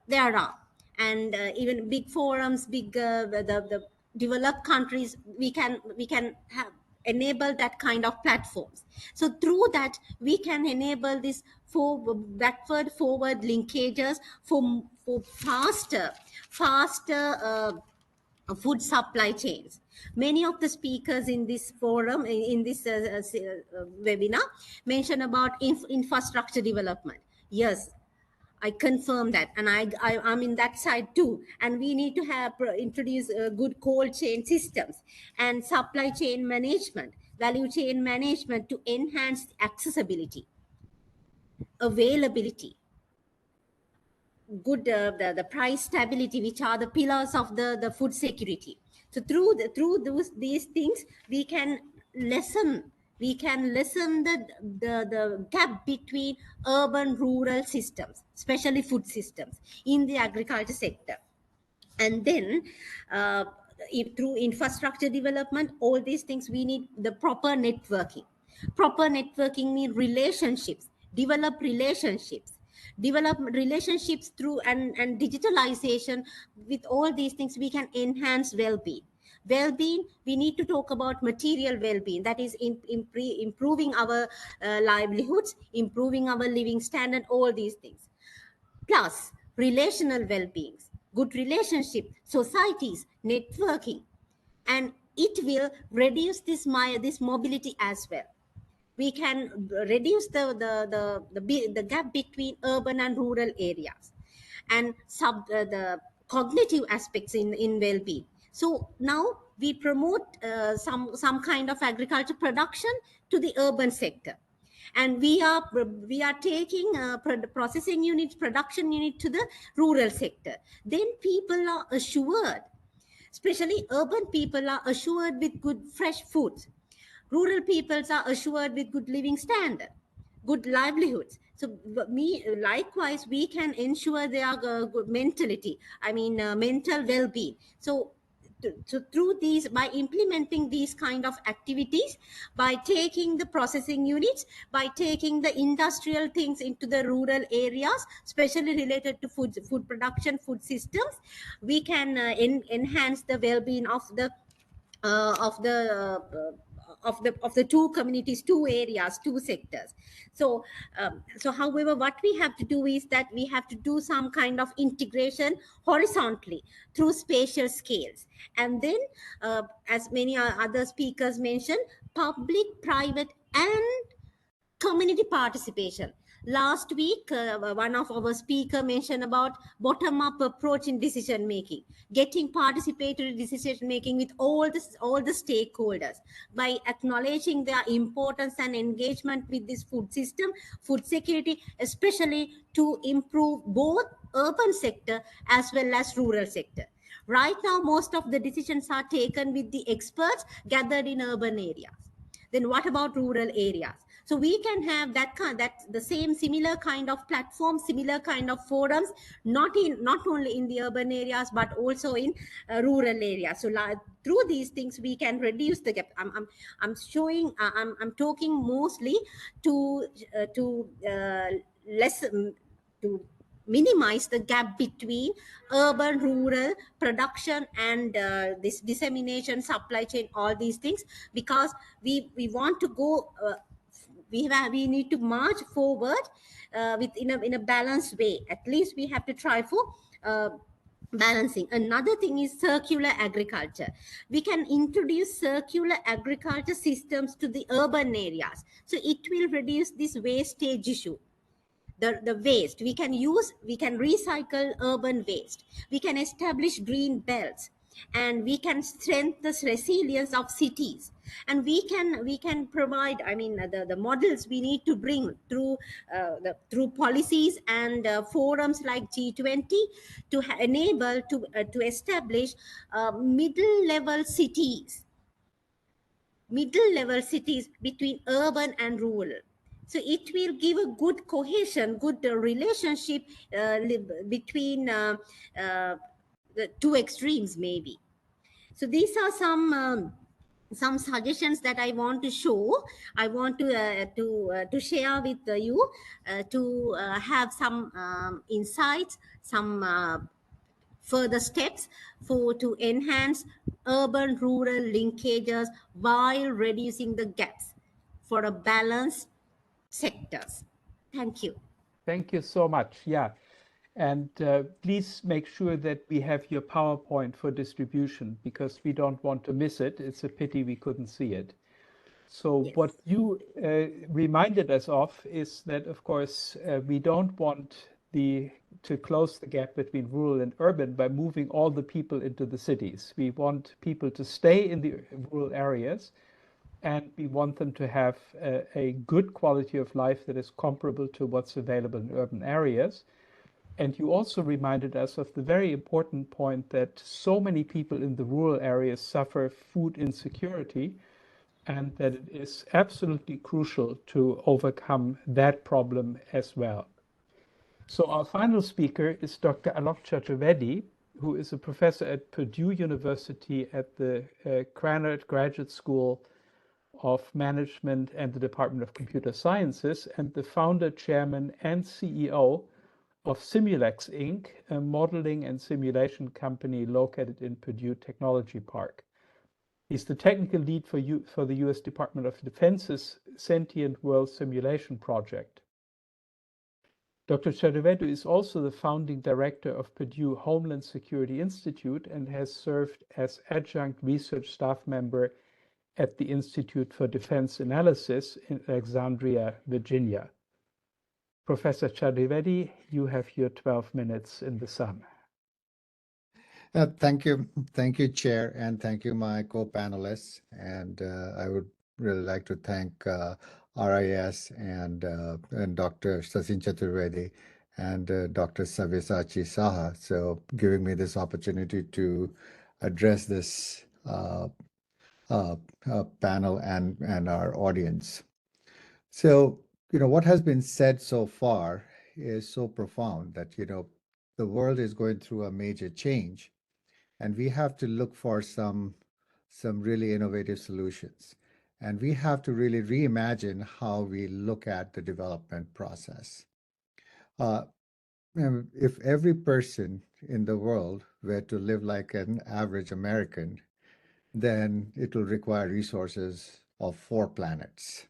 There are, and even big forums, big the developed countries, we can have enable that kind of platforms. So through that, we can enable this backward forward linkages for faster food supply chains. Many of the speakers in this forum, in this webinar, mention about infrastructure development. Yes, I confirm that, and I'm in that side too. And we need to have introduce good cold chain systems and supply chain management, value chain management to enhance accessibility, availability, good the price stability, which are the pillars of the food security. So through these things, we can lessen the gap between urban rural systems, especially food systems in the agriculture sector. And then through infrastructure development, all these things, we need the proper networking. Proper networking means relationships, develop relationships through and digitalization. With all these things, we can enhance well-being. We need to talk about material well-being, that is improving our livelihoods, improving our living standard, all these things. Plus relational well-beings, good relationship, societies, networking, and it will reduce this mobility as well. We can reduce the gap between urban and rural areas, and the cognitive aspects in well-being. So now we promote some kind of agriculture production to the urban sector, and we are taking processing units, production unit to the rural sector. Then people are assured, especially urban people are assured with good fresh foods. Rural peoples are assured with good living standard, good livelihoods. So likewise, we can ensure their good mentality, mental well-being. So through these, by implementing these kind of activities, by taking the processing units, by taking the industrial things into the rural areas, especially related to food production, food systems, we can enhance the well-being of the two communities, two areas, two sectors. So however, what we have to do is that we have to do some kind of integration horizontally through spatial scales. And then as many other speakers mentioned, public, private, and community participation. Last week, one of our speaker mentioned about bottom-up approach in decision making, getting participatory decision making with all the stakeholders, by acknowledging their importance and engagement with this food system, food security, especially to improve both urban sector as well as rural sector. Right now, most of the decisions are taken with the experts gathered in urban areas. Then what about rural areas? So we can have the same similar kind of platform, similar kind of forums, not only in the urban areas, but also in rural areas. So through these things, we can reduce the gap. I'm talking mostly to minimize the gap between urban, rural production, and this dissemination, supply chain, all these things, because we want to go. We need to march forward in a balanced way. At least we have to try for balancing. Another thing is circular agriculture. We can introduce circular agriculture systems to the urban areas, so it will reduce this wastage issue. the waste. We can recycle urban waste. We can establish green belts, and we can strengthen the resilience of cities. And we can provide, I mean, the models we need to bring through through policies and forums like G20 to enable to establish middle level cities between urban and rural. So it will give a good cohesion, good relationship between the two extremes maybe. So these are some suggestions that I want to show. I want to share with you to have some insights, some further steps to enhance urban rural linkages while reducing the gaps for a balanced sectors. Thank you. Thank you so much. Yeah. And please make sure that we have your PowerPoint for distribution, because we don't want to miss it. It's a pity we couldn't see it. So Yes. what you reminded us of is that, of course, we don't want to close the gap between rural and urban by moving all the people into the cities. We want people to stay in the rural areas, and we want them to have a good quality of life that is comparable to what's available in urban areas. And you also reminded us of the very important point that so many people in the rural areas suffer food insecurity, and that it is absolutely crucial to overcome that problem as well. So our final speaker is Dr. Alok Chaturvedi, who is a professor at Purdue University at the Krannert Graduate School of Management and the Department of Computer Sciences, and the founder, chairman, and CEO of Simulex Inc., a modeling and simulation company located in Purdue Technology Park. He's the technical lead for the US Department of Defense's Sentient World Simulation Project. Dr. Chaturvedi is also the founding director of Purdue Homeland Security Institute and has served as adjunct research staff member at the Institute for Defense Analysis in Alexandria, Virginia. Professor Chaturvedi, you have your 12 minutes in the sun. Thank you, Chair, and thank you, my co-panelists. And I would really like to thank RIS and Dr. Sachin Chaturvedi and Dr. Sabyasachi Saha, so giving me this opportunity to address this panel and our audience. So, what has been said so far is so profound that, the world is going through a major change, and we have to look for some really innovative solutions. And we have to really reimagine how we look at the development process. If every person in the world were to live like an average American, then it will require resources of 4 planets.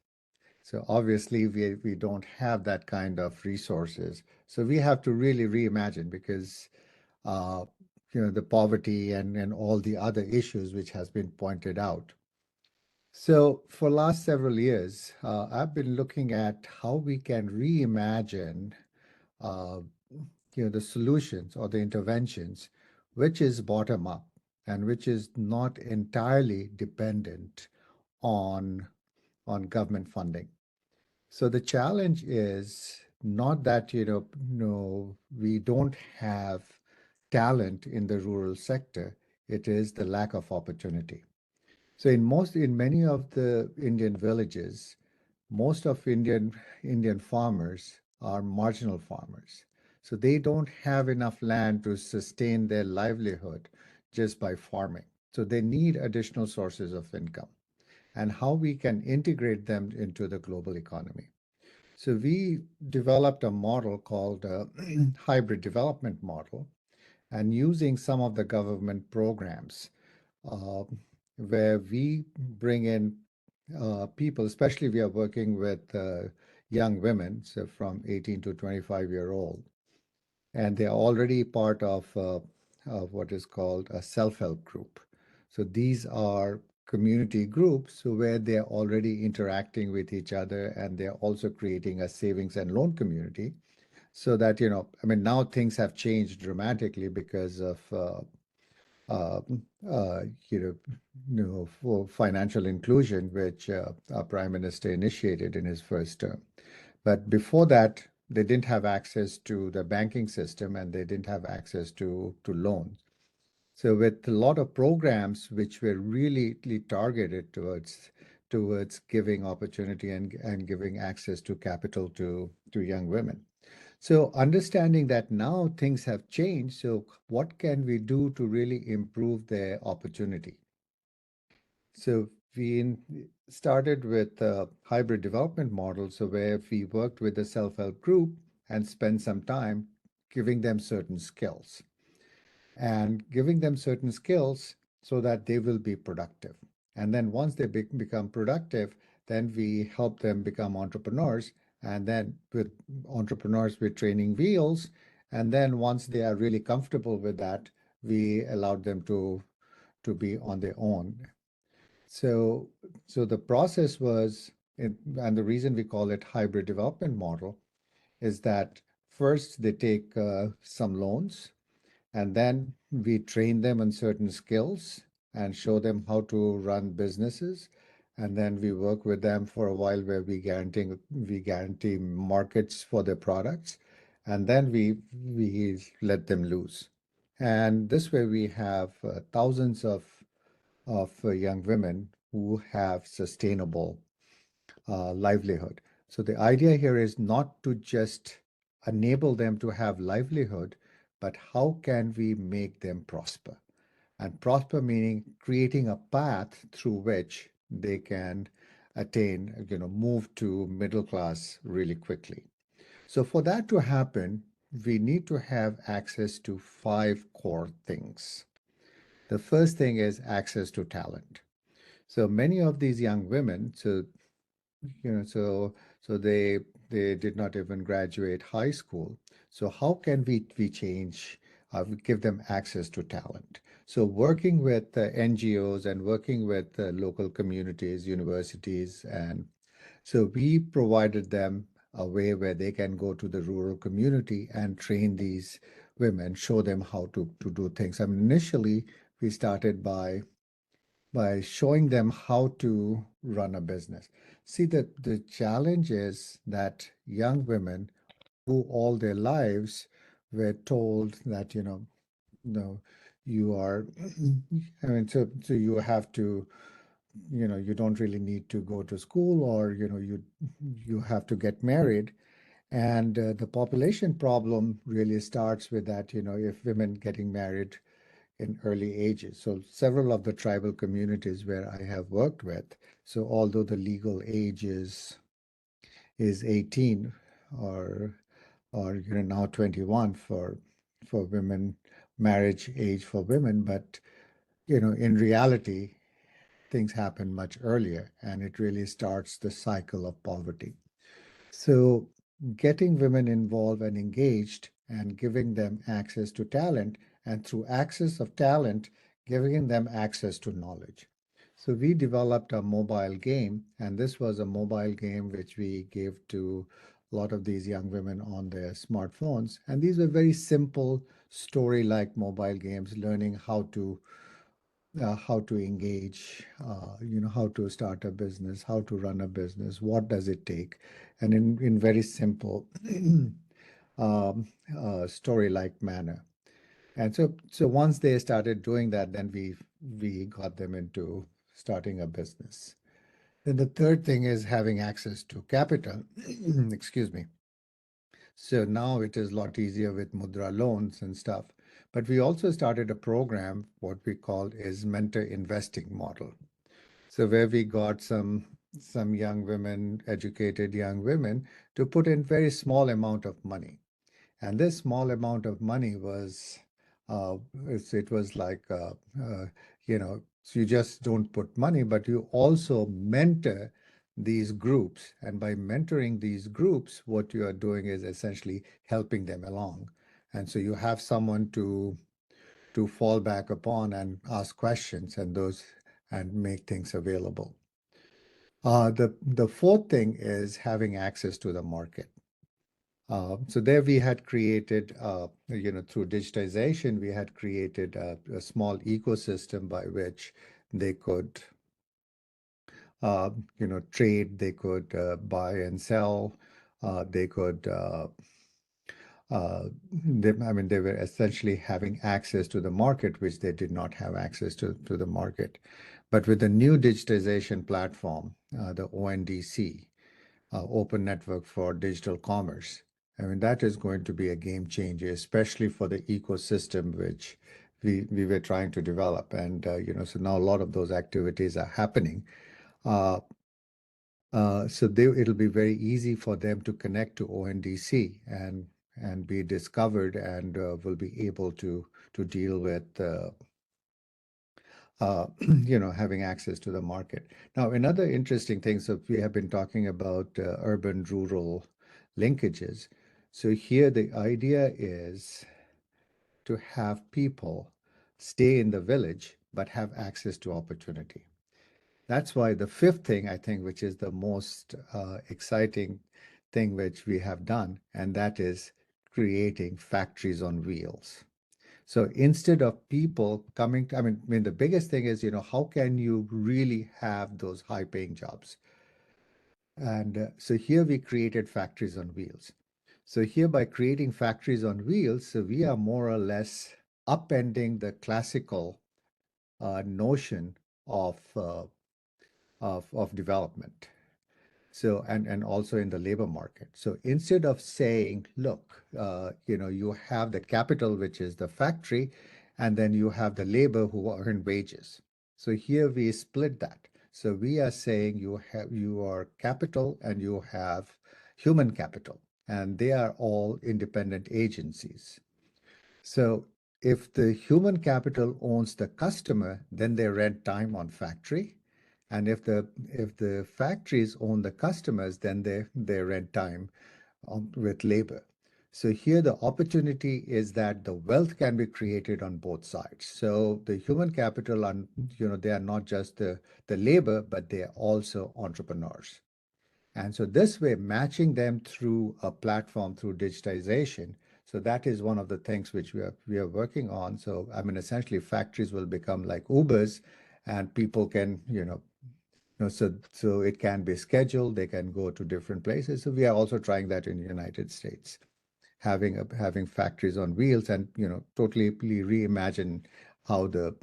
So obviously we don't have that kind of resources. So we have to really reimagine, because the poverty and all the other issues which has been pointed out. So for last several years, I've been looking at how we can reimagine the solutions or the interventions, which is bottom up and which is not entirely dependent on government funding. So the challenge is not that we don't have talent in the rural sector. It is the lack of opportunity. So in many of the Indian villages, most of Indian farmers are marginal farmers. So they don't have enough land to sustain their livelihood just by farming. So they need additional sources of income, and how we can integrate them into the global economy. So we developed a model called a hybrid development model, and using some of the government programs where we bring in people, especially we are working with young women, so from 18 to 25-year-old, and they are already part of what is called a self-help group. So these are community groups where they're already interacting with each other, and they're also creating a savings and loan community. So that, I mean, now things have changed dramatically because of uh, uh, you know, for financial inclusion, which our prime minister initiated in his first term. But before that, they didn't have access to the banking system, and they didn't have access to loans. So with a lot of programs which were really targeted towards giving opportunity and giving access to capital to young women. So understanding that now things have changed, so what can we do to really improve their opportunity? So we started with a hybrid development model, so where we worked with a self-help group and spent some time giving them certain skills so that they will be productive. And then once they become productive, then we help them become entrepreneurs. And then with entrepreneurs, we're training wheels. And then once they are really comfortable with that, we allowed them to be on their own. So the process was, and the reason we call it hybrid development model is that first they take some loans, and then we train them on certain skills and show them how to run businesses. And then we work with them for a while where we guarantee markets for their products. And then we let them loose. And this way we have thousands of young women who have sustainable livelihood. So the idea here is not to just enable them to have livelihood, but how can we make them prosper? And prosper meaning creating a path through which they can attain, move to middle class really quickly. So for that to happen, we need to have access to 5 core things. The first thing is access to talent. So many of these young women, so they did not even graduate high school. So how can we change, give them access to talent? So working with NGOs and working with local communities, universities, and so we provided them a way where they can go to the rural community and train these women, show them how to do things. I mean, initially we started by showing them how to run a business. See, the challenge is that young women who all their lives were told that, no, you are, I mean, so you have to, you don't really need to go to school, or, you have to get married. And the population problem really starts with that, if women getting married in early ages. So several of the tribal communities where I have worked with, so although the legal age is 18 or now 21 for women, marriage age for women, but in reality things happen much earlier, and it really starts the cycle of poverty. So getting women involved and engaged and giving them access to talent, and through access of talent, giving them access to knowledge. So we developed a mobile game, and this was a mobile game which we gave to a lot of these young women on their smartphones. And these were very simple story-like mobile games, learning how to engage, how to start a business, how to run a business, what does it take, and in very simple story-like manner. And so once they started doing that, then we got them into starting a business. Then the third thing is having access to capital. Excuse me. So now it is a lot easier with Mudra loans and stuff. But we also started a program, what we call is mentor investing model. So where we got some young women, educated young women, to put in very small amount of money. And this small amount of money was, it was like, so you just don't put money, but you also mentor these groups. And by mentoring these groups, what you are doing is essentially helping them along. And so you have someone to fall back upon and ask questions, and those and make things available. The fourth thing is having access to the market. So there we had created, through digitization, we had created a small ecosystem by which they could, trade, they could buy and sell, they could, they were essentially having access to the market, which they did not have access to the market. But with the new digitization platform, the ONDC, Open Network for Digital Commerce, that is going to be a game changer, especially for the ecosystem which we were trying to develop. And, so now a lot of those activities are happening. So it'll be very easy for them to connect to ONDC and be discovered, and will be able to deal with having access to the market. Now, another interesting thing, so we have been talking about urban-rural linkages. So here the idea is to have people stay in the village but have access to opportunity. That's why the fifth thing, I think, which is the most exciting thing which we have done, and that is creating factories on wheels. So instead of people coming to, the biggest thing is, how can you really have those high-paying jobs? And so here we created factories on wheels. So here, by creating factories on wheels, so we are more or less upending the classical notion of development. So, and also in the labor market. So instead of saying, look, you have the capital, which is the factory, and then you have the labor who earn wages. So here we split that. So we are saying you are capital and you have human capital, and they are all independent agencies. So if the human capital owns the customer, then they rent time on factory. And if the factories own the customers, then they rent time with labor. So here the opportunity is that the wealth can be created on both sides. So the human capital, they are not just the labor, but they are also entrepreneurs. And so this way, matching them through a platform, through digitization. So that is one of the things which we are working on. So essentially factories will become like Ubers, and people can, so it can be scheduled, they can go to different places. So we are also trying that in the United States, having factories on wheels, and totally reimagine how the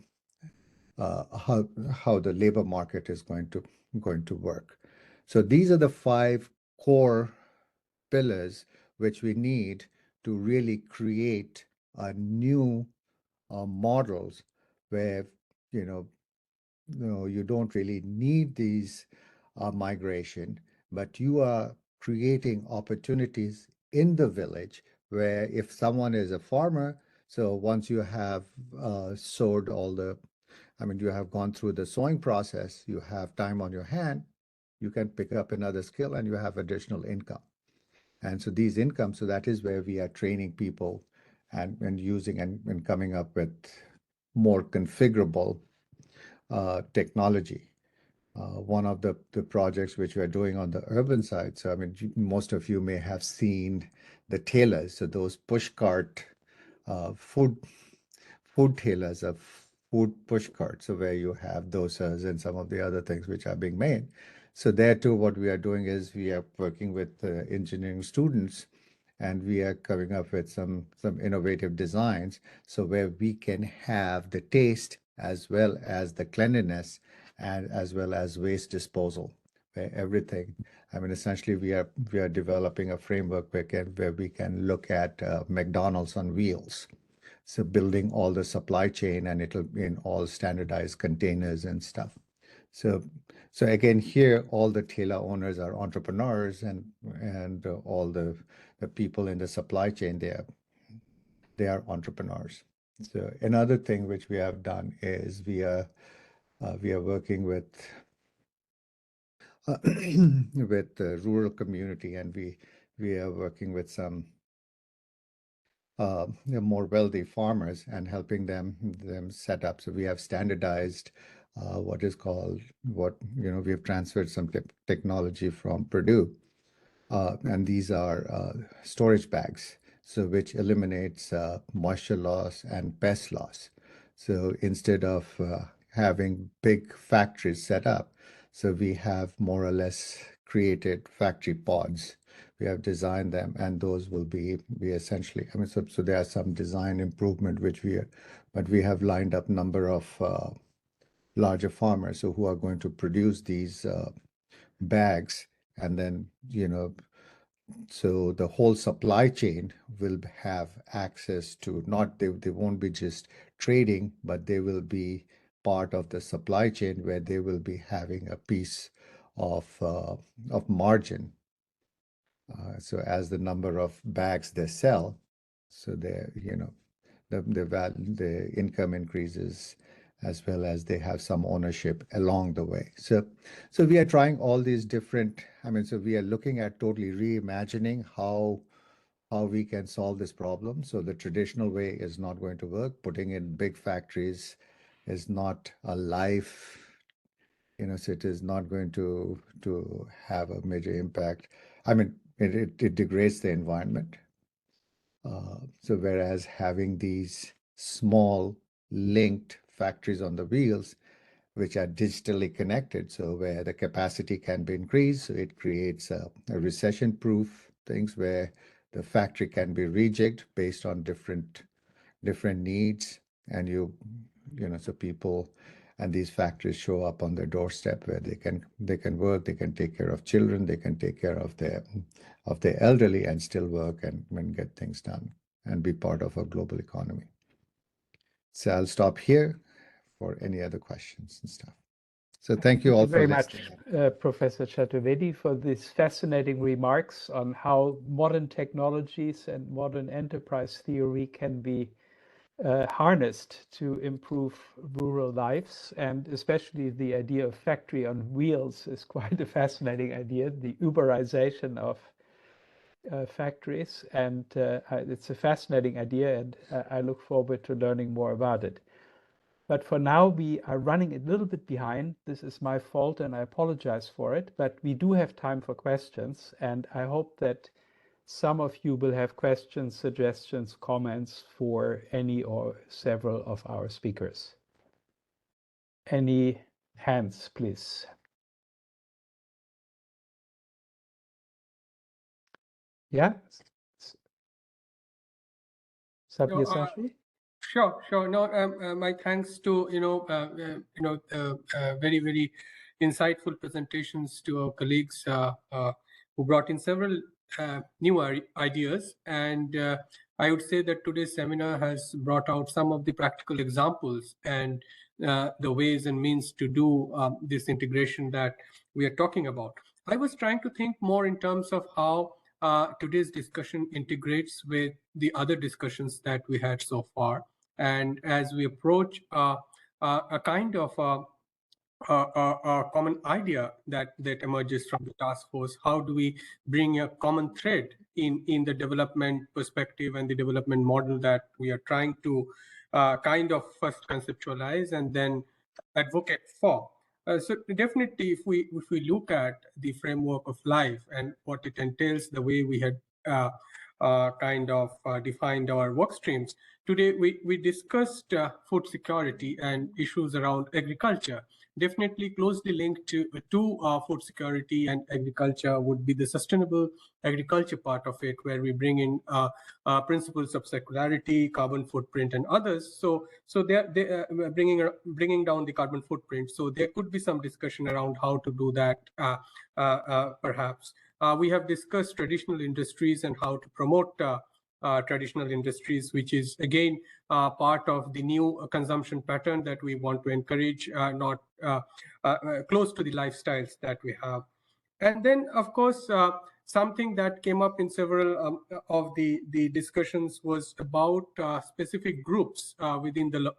labor market is going to work. So these are the 5 core pillars which we need to really create a new models where you don't really need these migration, but you are creating opportunities in the village where if someone is a farmer, so once you have sowed all the, you have gone through the sowing process, you have time on your hand, you can pick up another skill and you have additional income. And so these incomes, so that is where we are training people and using and coming up with more configurable technology. One of the projects which we are doing on the urban side, so most of you may have seen the tailors, so those push cart food tailors of food push carts, so where you have dosas and some of the other things which are being made. So there too, what we are doing is we are working with engineering students, and we are coming up with some innovative designs, so where we can have the taste as well as the cleanliness and as well as waste disposal, where everything. Essentially, we are developing a framework where we can look at McDonald's on wheels. So building all the supply chain, and it'll be in all standardized containers and stuff. So again, here, all the tailor owners are entrepreneurs, and all the people in the supply chain, they are entrepreneurs. So another thing which we have done is we are working with the rural community, and we are working with some more wealthy farmers and helping them set up. So we have standardized what is called we've transferred some technology from Purdue, and these are storage bags, so which eliminates moisture loss and pest loss. So instead of having big factories set up, so we have more or less created factory pods. We have designed them, and those will be essentially, I mean, so there are some design improvement but we have lined up number of larger farmers who are going to produce these bags, and then so the whole supply chain will have access to, not they won't be just trading, but they will be part of the supply chain where they will be having a piece of margin. So as the number of bags they sell, so the income increases, as well as they have some ownership along the way. So we are trying all these different, I mean, so we are looking at totally reimagining how we can solve this problem. So the traditional way is not going to work. Putting in big factories is not a life, so it is not going to have a major impact. I mean, it degrades the environment. So whereas having these small linked factories on the wheels, which are digitally connected, so where the capacity can be increased, so it creates a recession-proof things where the factory can be rejigged based on different needs, and so people and these factories show up on their doorstep where they can work, they can take care of children, they can take care of their elderly and still work and get things done and be part of a global economy. So I'll stop here for any other questions and stuff. So thank you all for listening. Thank you very much, Professor Chaturvedi, for these fascinating remarks on how modern technologies and modern enterprise theory can be harnessed to improve rural lives, and especially the idea of factory on wheels is quite a fascinating idea, the Uberization of factories, and it's a fascinating idea, and I look forward to learning more about it. But for now, we are running a little bit behind. This is my fault, and I apologize for it, but we do have time for questions, and I hope that some of you will have questions, suggestions, comments for any or several of our speakers. Any hands, please? Yeah? Sabyasachi? Sure. No, my thanks to very, very insightful presentations to our colleagues who brought in several new ideas, and I would say that today's seminar has brought out some of the practical examples and the ways and means to do this integration that we are talking about. I was trying to think more in terms of how today's discussion integrates with the other discussions that we had so far. And as we approach a kind of a common idea that emerges from the task force, how do we bring a common thread in the development perspective and the development model that we are trying to kind of first conceptualize and then advocate for? So definitely, if we look at the framework of life and what it entails, the way we had kind of defined our work streams, today we discussed food security and issues around agriculture. Definitely closely linked to food security and agriculture would be the sustainable agriculture part of it, where we bring in principles of circularity, carbon footprint, and others. So they're bringing down the carbon footprint. So there could be some discussion around how to do that, perhaps. We have discussed traditional industries and how to promote traditional industries, which is again part of the new consumption pattern that we want to encourage, not close to the lifestyles that we have. And then, of course, something that came up in several of the discussions was about specific groups within the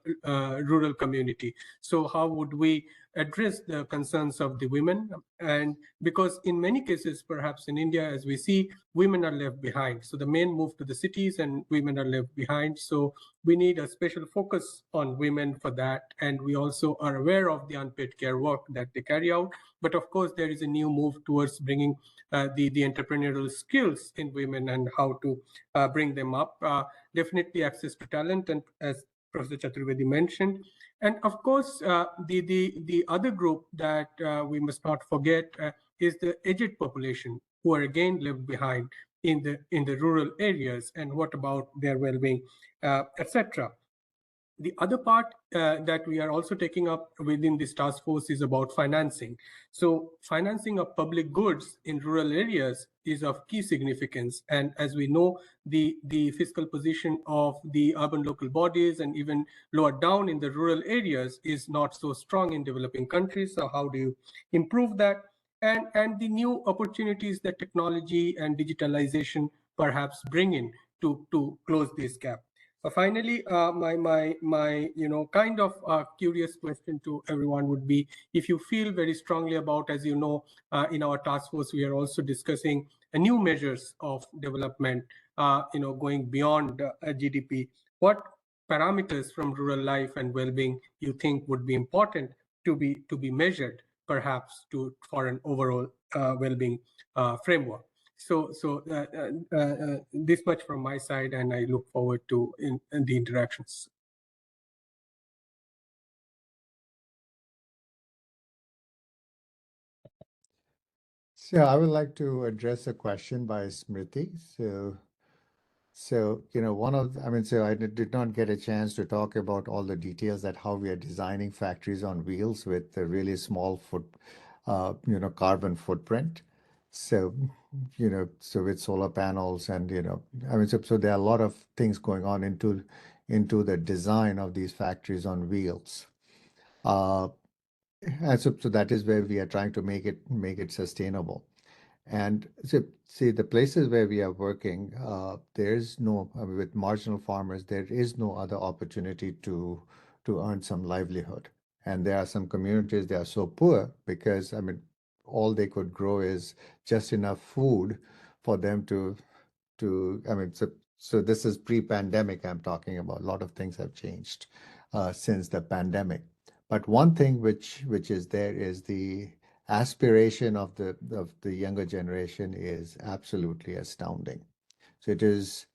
rural community. So how would we address the concerns of the women. And because in many cases, perhaps in India, as we see, women are left behind. So the men move to the cities and women are left behind. So we need a special focus on women for that. And we also are aware of the unpaid care work that they carry out. But of course, there is a new move towards bringing the entrepreneurial skills in women and how to bring them up. Definitely access to talent, and as Professor Chaturvedi mentioned. And of course, the other group that we must not forget is the aged population, who are again left behind in the rural areas. And what about their well-being, etc. The other part that we are also taking up within this task force is about financing. So financing of public goods in rural areas is of key significance. And as we know, the fiscal position of the urban local bodies and even lower down in the rural areas is not so strong in developing countries. So how do you improve that? And the new opportunities that technology and digitalization perhaps bring in to close this gap. Finally, my kind of curious question to everyone would be, if you feel very strongly about, as you know, in our task force, we are also discussing new measures of development, going beyond GDP. What parameters from rural life and well-being you think would be important to be measured, perhaps for an overall well-being framework? So this much from my side, and I look forward to in the interactions. So I would like to address a question by Smriti. So so I did not get a chance to talk about all the details that how we are designing factories on wheels with a really small carbon footprint. So, so with solar panels and, so there are a lot of things going on into the design of these factories on wheels. And so that is where we are trying to make it sustainable. And so, see, the places where we are working, there's no, with marginal farmers, there is no other opportunity to earn some livelihood. And there are some communities that are so poor because, all they could grow is just enough food for them so this is pre-pandemic I'm talking about. A lot of things have changed since the pandemic. But one thing which is there is the aspiration of the younger generation is absolutely astounding. So it is,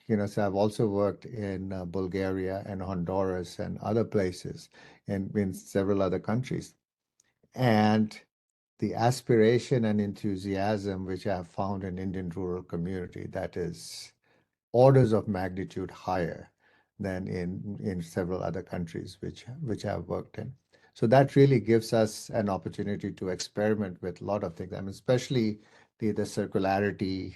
so I've also worked in Bulgaria and Honduras and other places and in several other countries. And the aspiration and enthusiasm which I have found in Indian rural community, that is orders of magnitude higher than in several other countries which I've worked in. So that really gives us an opportunity to experiment with a lot of things. Especially the circularity.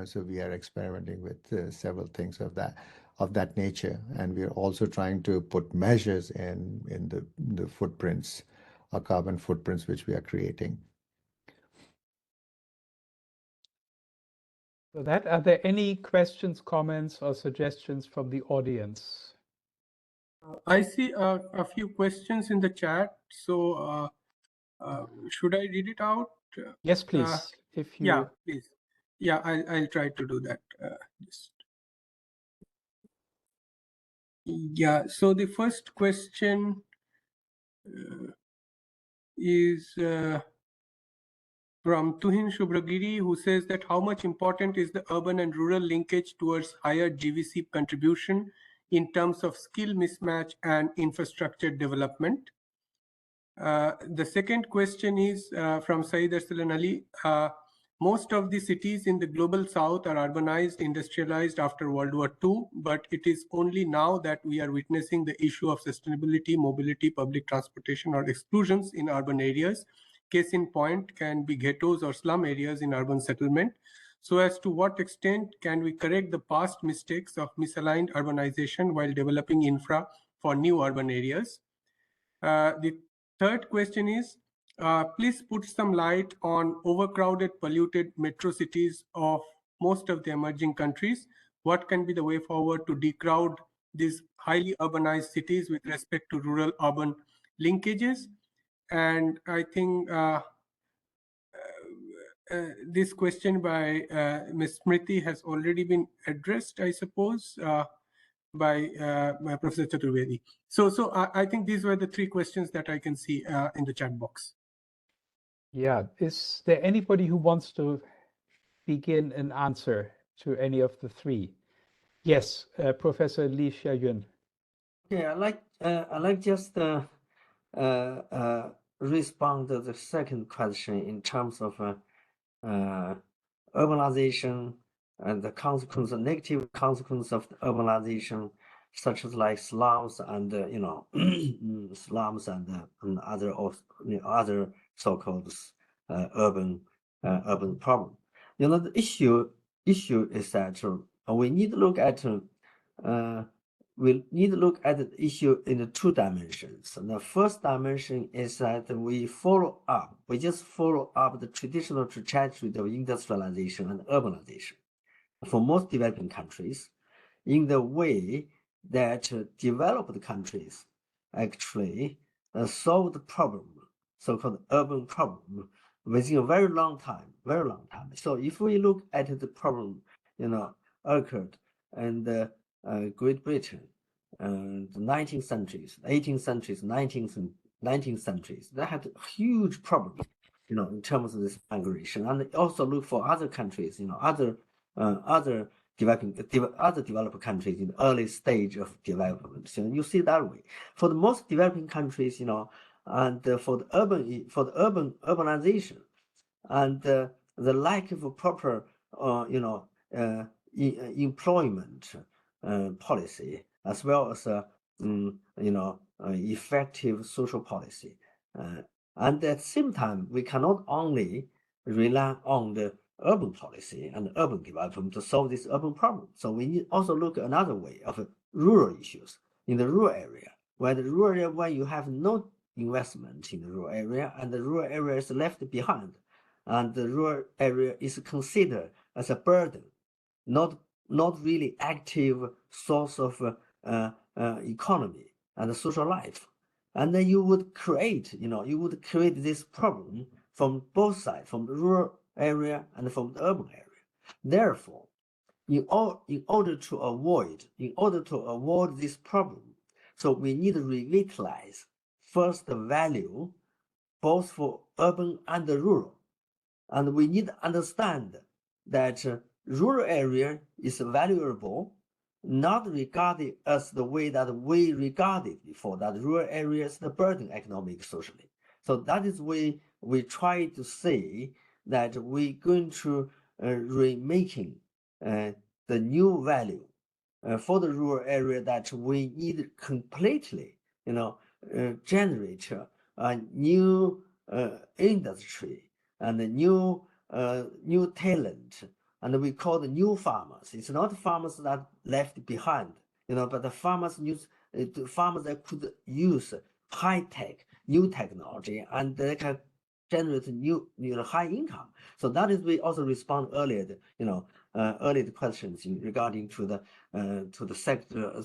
So we are experimenting with several things of that nature, and we are also trying to put measures in the footprints, carbon footprints which we are creating. So are there any questions, comments, or suggestions from the audience? I see a few questions in the chat. So should I read it out? Yes, please. Yeah, please. Yeah, I'll try to do that. Yeah, so the first question is from Tuhin Shubhragiri, who says that how much important is the urban and rural linkage towards higher GVC contribution in terms of skill mismatch and infrastructure development? The second question is from Saeed Arsalan Ali. Most of the cities in the global south are urbanized, industrialized after World War II, but it is only now that we are witnessing the issue of sustainability, mobility, public transportation, or exclusions in urban areas. Case in point can be ghettos or slum areas in urban settlement. So as to what extent can we correct the past mistakes of misaligned urbanization while developing infra for new urban areas? The third question is, please put some light on overcrowded, polluted metro cities of most of the emerging countries. What can be the way forward to decrowd these highly urbanized cities with respect to rural urban linkages. And I think this question by Ms. Smriti has already been addressed, I suppose, by Professor Chaturvedi. So I think these were the three questions that I can see in the chat box. Yeah, is there anybody who wants to begin an answer to any of the three? Yes, Professor Li Xiaoyun. Okay, I like just respond to the second question in terms of urbanization and the consequence, negative consequence of the urbanization, such as like slums and slums and other so-called urban problem. The issue is that we need to look at the issue in the two dimensions. And the first dimension is that we just follow up the traditional trajectory of industrialization and urbanization for most developing countries in the way that developed countries actually solve the problem, so-called urban problem, within a very long time. So if we look at the problem, occurred in Great Britain and the 19th centuries, 18th centuries, 19th centuries, they had a huge problem, in terms of this migration. And also look for other countries, other developed countries in the early stage of development. So you see that way. For the most developing countries, and for the urbanization and the lack of a proper, employment policy, as well as effective social policy. And at the same time, we cannot only rely on the urban policy and urban development to solve this urban problem. So we need also look at another way of rural issues in the rural area, where you have no investment in the rural area and the rural area is left behind, and the rural area is considered as a burden, not really active source of economy and social life. And then you would create this problem from both sides, from the rural area and from the urban area. Therefore, in order to avoid this problem, so we need to revitalize first the value both for urban and the rural. And we need to understand that rural area is valuable, not regarded as the way that we regarded before, that rural area is the burden economically, socially. So that is why we try to say that we're going to remaking the new value for the rural area, that we need completely, generate a new industry and a new talent, and we call the new farmers. It's not farmers that left behind, but the farmers that could use high-tech, new technology, and they can generate new, high income. So that is, we also respond earlier, earlier the questions regarding to the sector,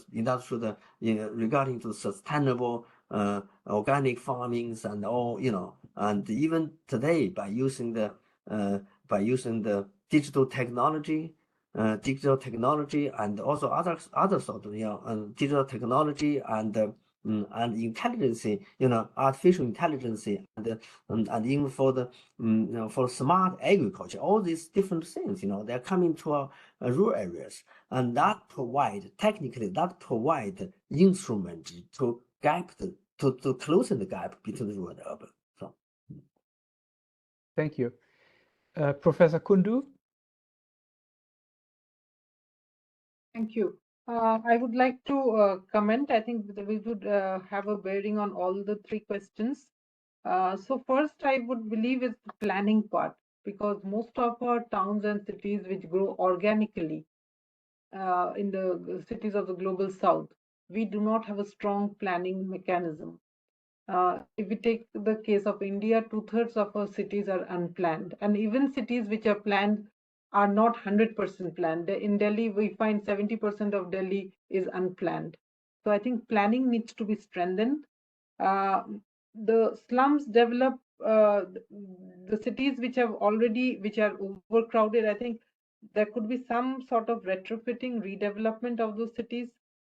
regarding to sustainable organic farmings and all, and even today by using the digital technology, and also other sort of digital technology and intelligence, artificial intelligence, and even for the for smart agriculture, all these different things, they're coming to our rural areas, and that provide instrument to to closing the gap between the rural and urban. So, Thank you. Professor Kundu? Thank you. I would like to comment. I think that we would have a bearing on all the three questions. So first, I would believe is the planning part, because most of our towns and cities which grow organically in the cities of the global south, we do not have a strong planning mechanism. If we take the case of India, 2/3 of our cities are unplanned, and even cities which are planned are not 100% planned. In Delhi, we find 70% of Delhi is unplanned. So I think planning needs to be strengthened. The slums develop, the cities which are overcrowded. I think there could be some sort of retrofitting, redevelopment of those cities.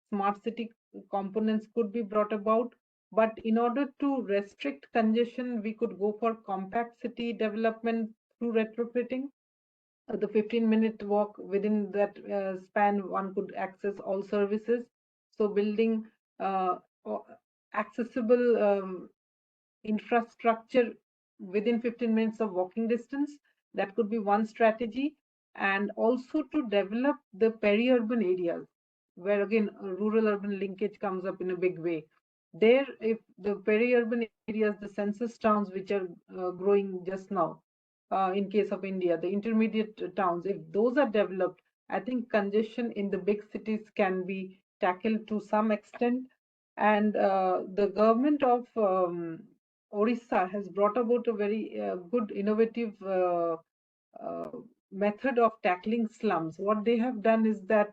Smart city components could be brought about. But in order to restrict congestion, we could go for compact city development through retrofitting. The 15-minute walk, within that span, one could access all services. So building accessible infrastructure within 15 minutes of walking distance, that could be one strategy. And also to develop the peri-urban areas, where again rural-urban linkage comes up in a big way. There, if the peri-urban areas, the census towns which are growing just now, in case of India, the intermediate towns, if those are developed, I think congestion in the big cities can be tackled to some extent. And the government of Orissa has brought about a very good innovative method of tackling slums. What they have done is that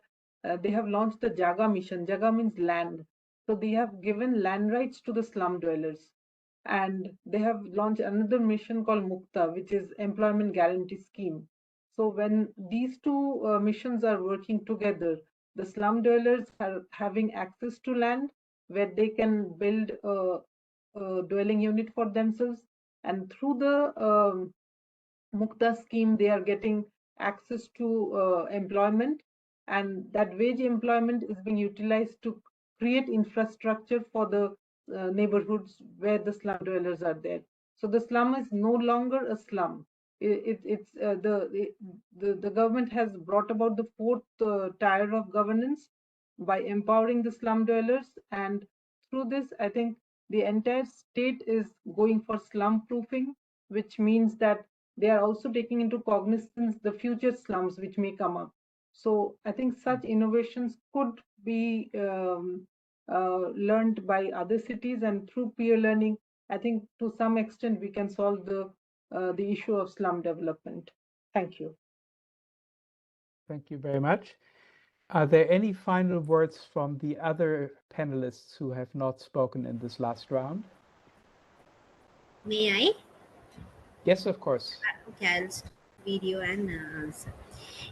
they have launched the Jaga mission. Jaga means land. So they have given land rights to the slum dwellers. And they have launched another mission called Mukta, which is Employment Guarantee Scheme. So when these two missions are working together, the slum dwellers are having access to land where they can build a dwelling unit for themselves. And through the Mukta scheme, they are getting access to employment, and that wage employment is being utilized to create infrastructure for the neighborhoods where the slum dwellers are there. So the slum is no longer a slum. It's the government has brought about the fourth tier of governance by empowering the slum dwellers, and through this, I think the entire state is going for slum proofing, which means that they are also taking into cognizance the future slums which may come up. So I think such innovations could be learned by other cities, and through peer learning, I think to some extent we can solve the issue of slum development. Thank you. Thank you very much. Are there any final words from the other panelists who have not spoken in this last round? May I? Yes, of course. Okay, I'll stop video and answer.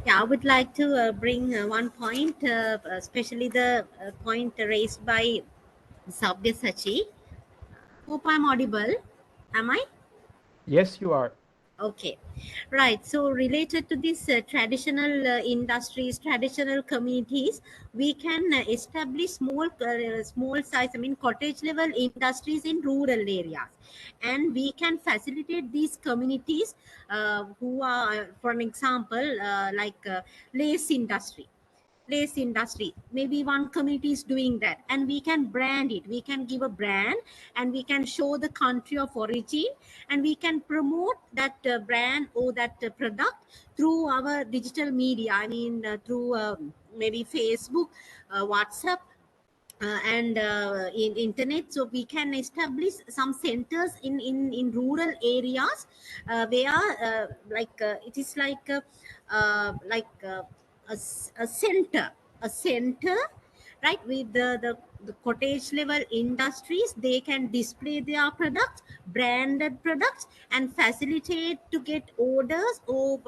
Yeah, I would like to bring one point, especially the point raised by Sabyasachi. Hope I'm audible. Am I? Yes, you are. Okay, right. So related to these traditional industries, traditional communities, we can establish small size, cottage level industries in rural areas, and we can facilitate these communities who are, for an example, like lace industry. Maybe one community is doing that, and we can brand it. We can give a brand, and we can show the country of origin, and we can promote that brand or that product through our digital media. Through maybe Facebook, WhatsApp, and in internet. So we can establish some centers in rural areas where it is a center, right, with the cottage level industries. They can display their products, branded products, and facilitate to get orders, or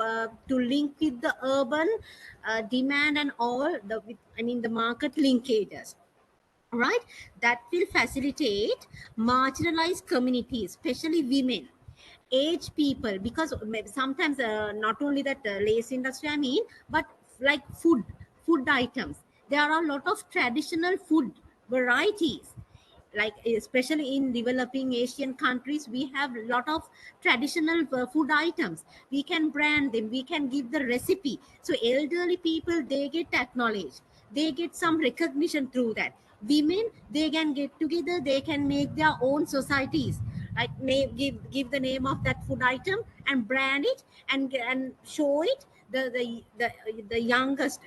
to link with the urban demand and all the market linkages, right? That will facilitate marginalized communities, especially women, aged people, because sometimes not only that lace industry, but like food items. There are a lot of traditional food varieties, like especially in developing Asian countries. We have a lot of traditional food items. We can brand them, we can give the recipe, so elderly people, they get acknowledged, they get some recognition through that. Women, they can get together, they can make their own societies, like give the name of that food item and brand it, and show it the youngest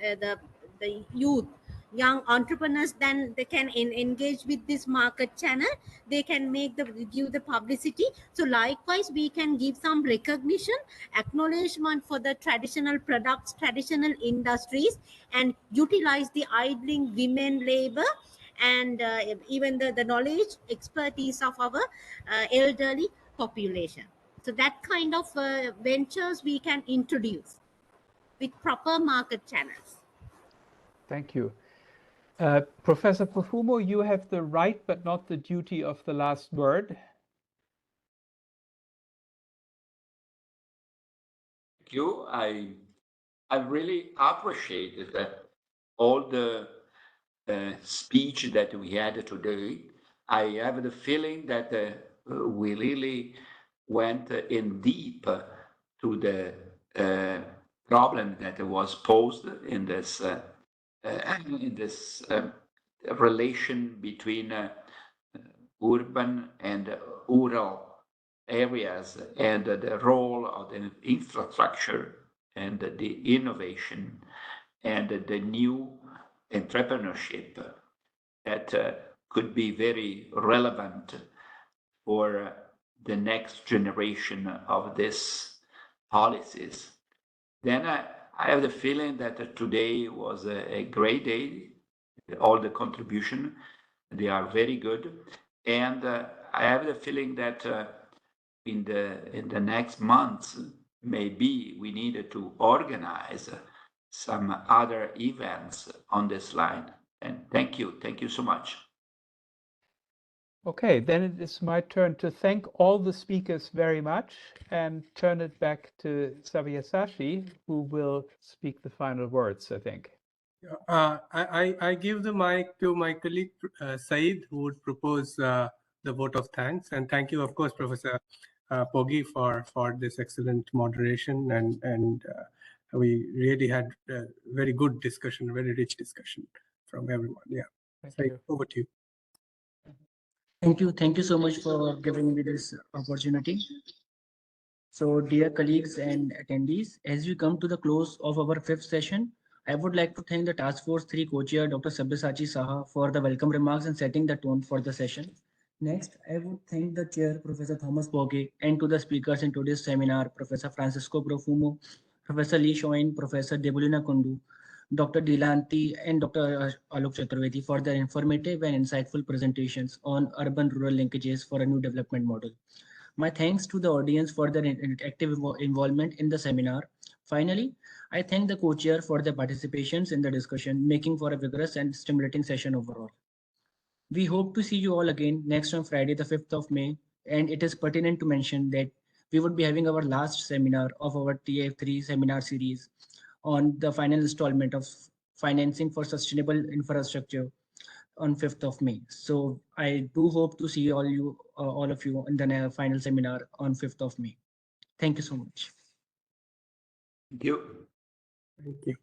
the youth, young entrepreneurs. Then they can engage with this market channel, they can give the publicity. So likewise, we can give some recognition, acknowledgement for the traditional products, traditional industries, and utilize the idling women labor, and even the knowledge, expertise of our elderly population. So that kind of ventures we can introduce with proper market channels. Thank you. Professor Profumo, you have the right but not the duty of the last word. Thank you. I really appreciated all the speech that we had today. I have the feeling that we really went in deep to the problem that was posed in this relation between urban and rural areas and the role of the infrastructure and the innovation and the new entrepreneurship that could be very relevant for the next generation of these policies. Then I have the feeling that today was a great day. All the contribution, they are very good. And I have the feeling that in the next months, maybe we needed to organize some other events on this line. And thank you so much. Okay, then it is my turn to thank all the speakers very much and turn it back to Sabyasachi, who will speak the final words, I think. I give the mic to my colleague Saeed, who would propose the vote of thanks. And thank you, of course, Professor Pogi, for this excellent moderation. And we really had a very good discussion, very rich discussion from everyone. Yeah. Thank Saeed, you. over to you. Thank you so much for giving me this opportunity. So, dear colleagues and attendees, as we come to the close of our fifth session, I would like to thank the Task Force 3 co-chair, Dr. Sabyasachi Saha, for the welcome remarks and setting the tone for the session. Next, I would thank the chair, Professor Thomas Boge, and to the speakers in today's seminar, Professor Francisco Profumo, Professor Lee Shoin, Professor Debulina Kundu, Dr. Dilanti, and Dr. Alok Chaturvedi for their informative and insightful presentations on urban-rural linkages for a new development model. My thanks to the audience for their active involvement in the seminar. Finally, I thank the co-chair for their participations in the discussion, making for a vigorous and stimulating session overall. We hope to see you all again next on Friday, the 5th of May, and it is pertinent to mention that we would be having our last seminar of our TF3 seminar series on the final installment of financing for sustainable infrastructure on 5th of May. So I do hope to see all of you in the final seminar on 5th of May. Thank you so much. Thank you. Thank you.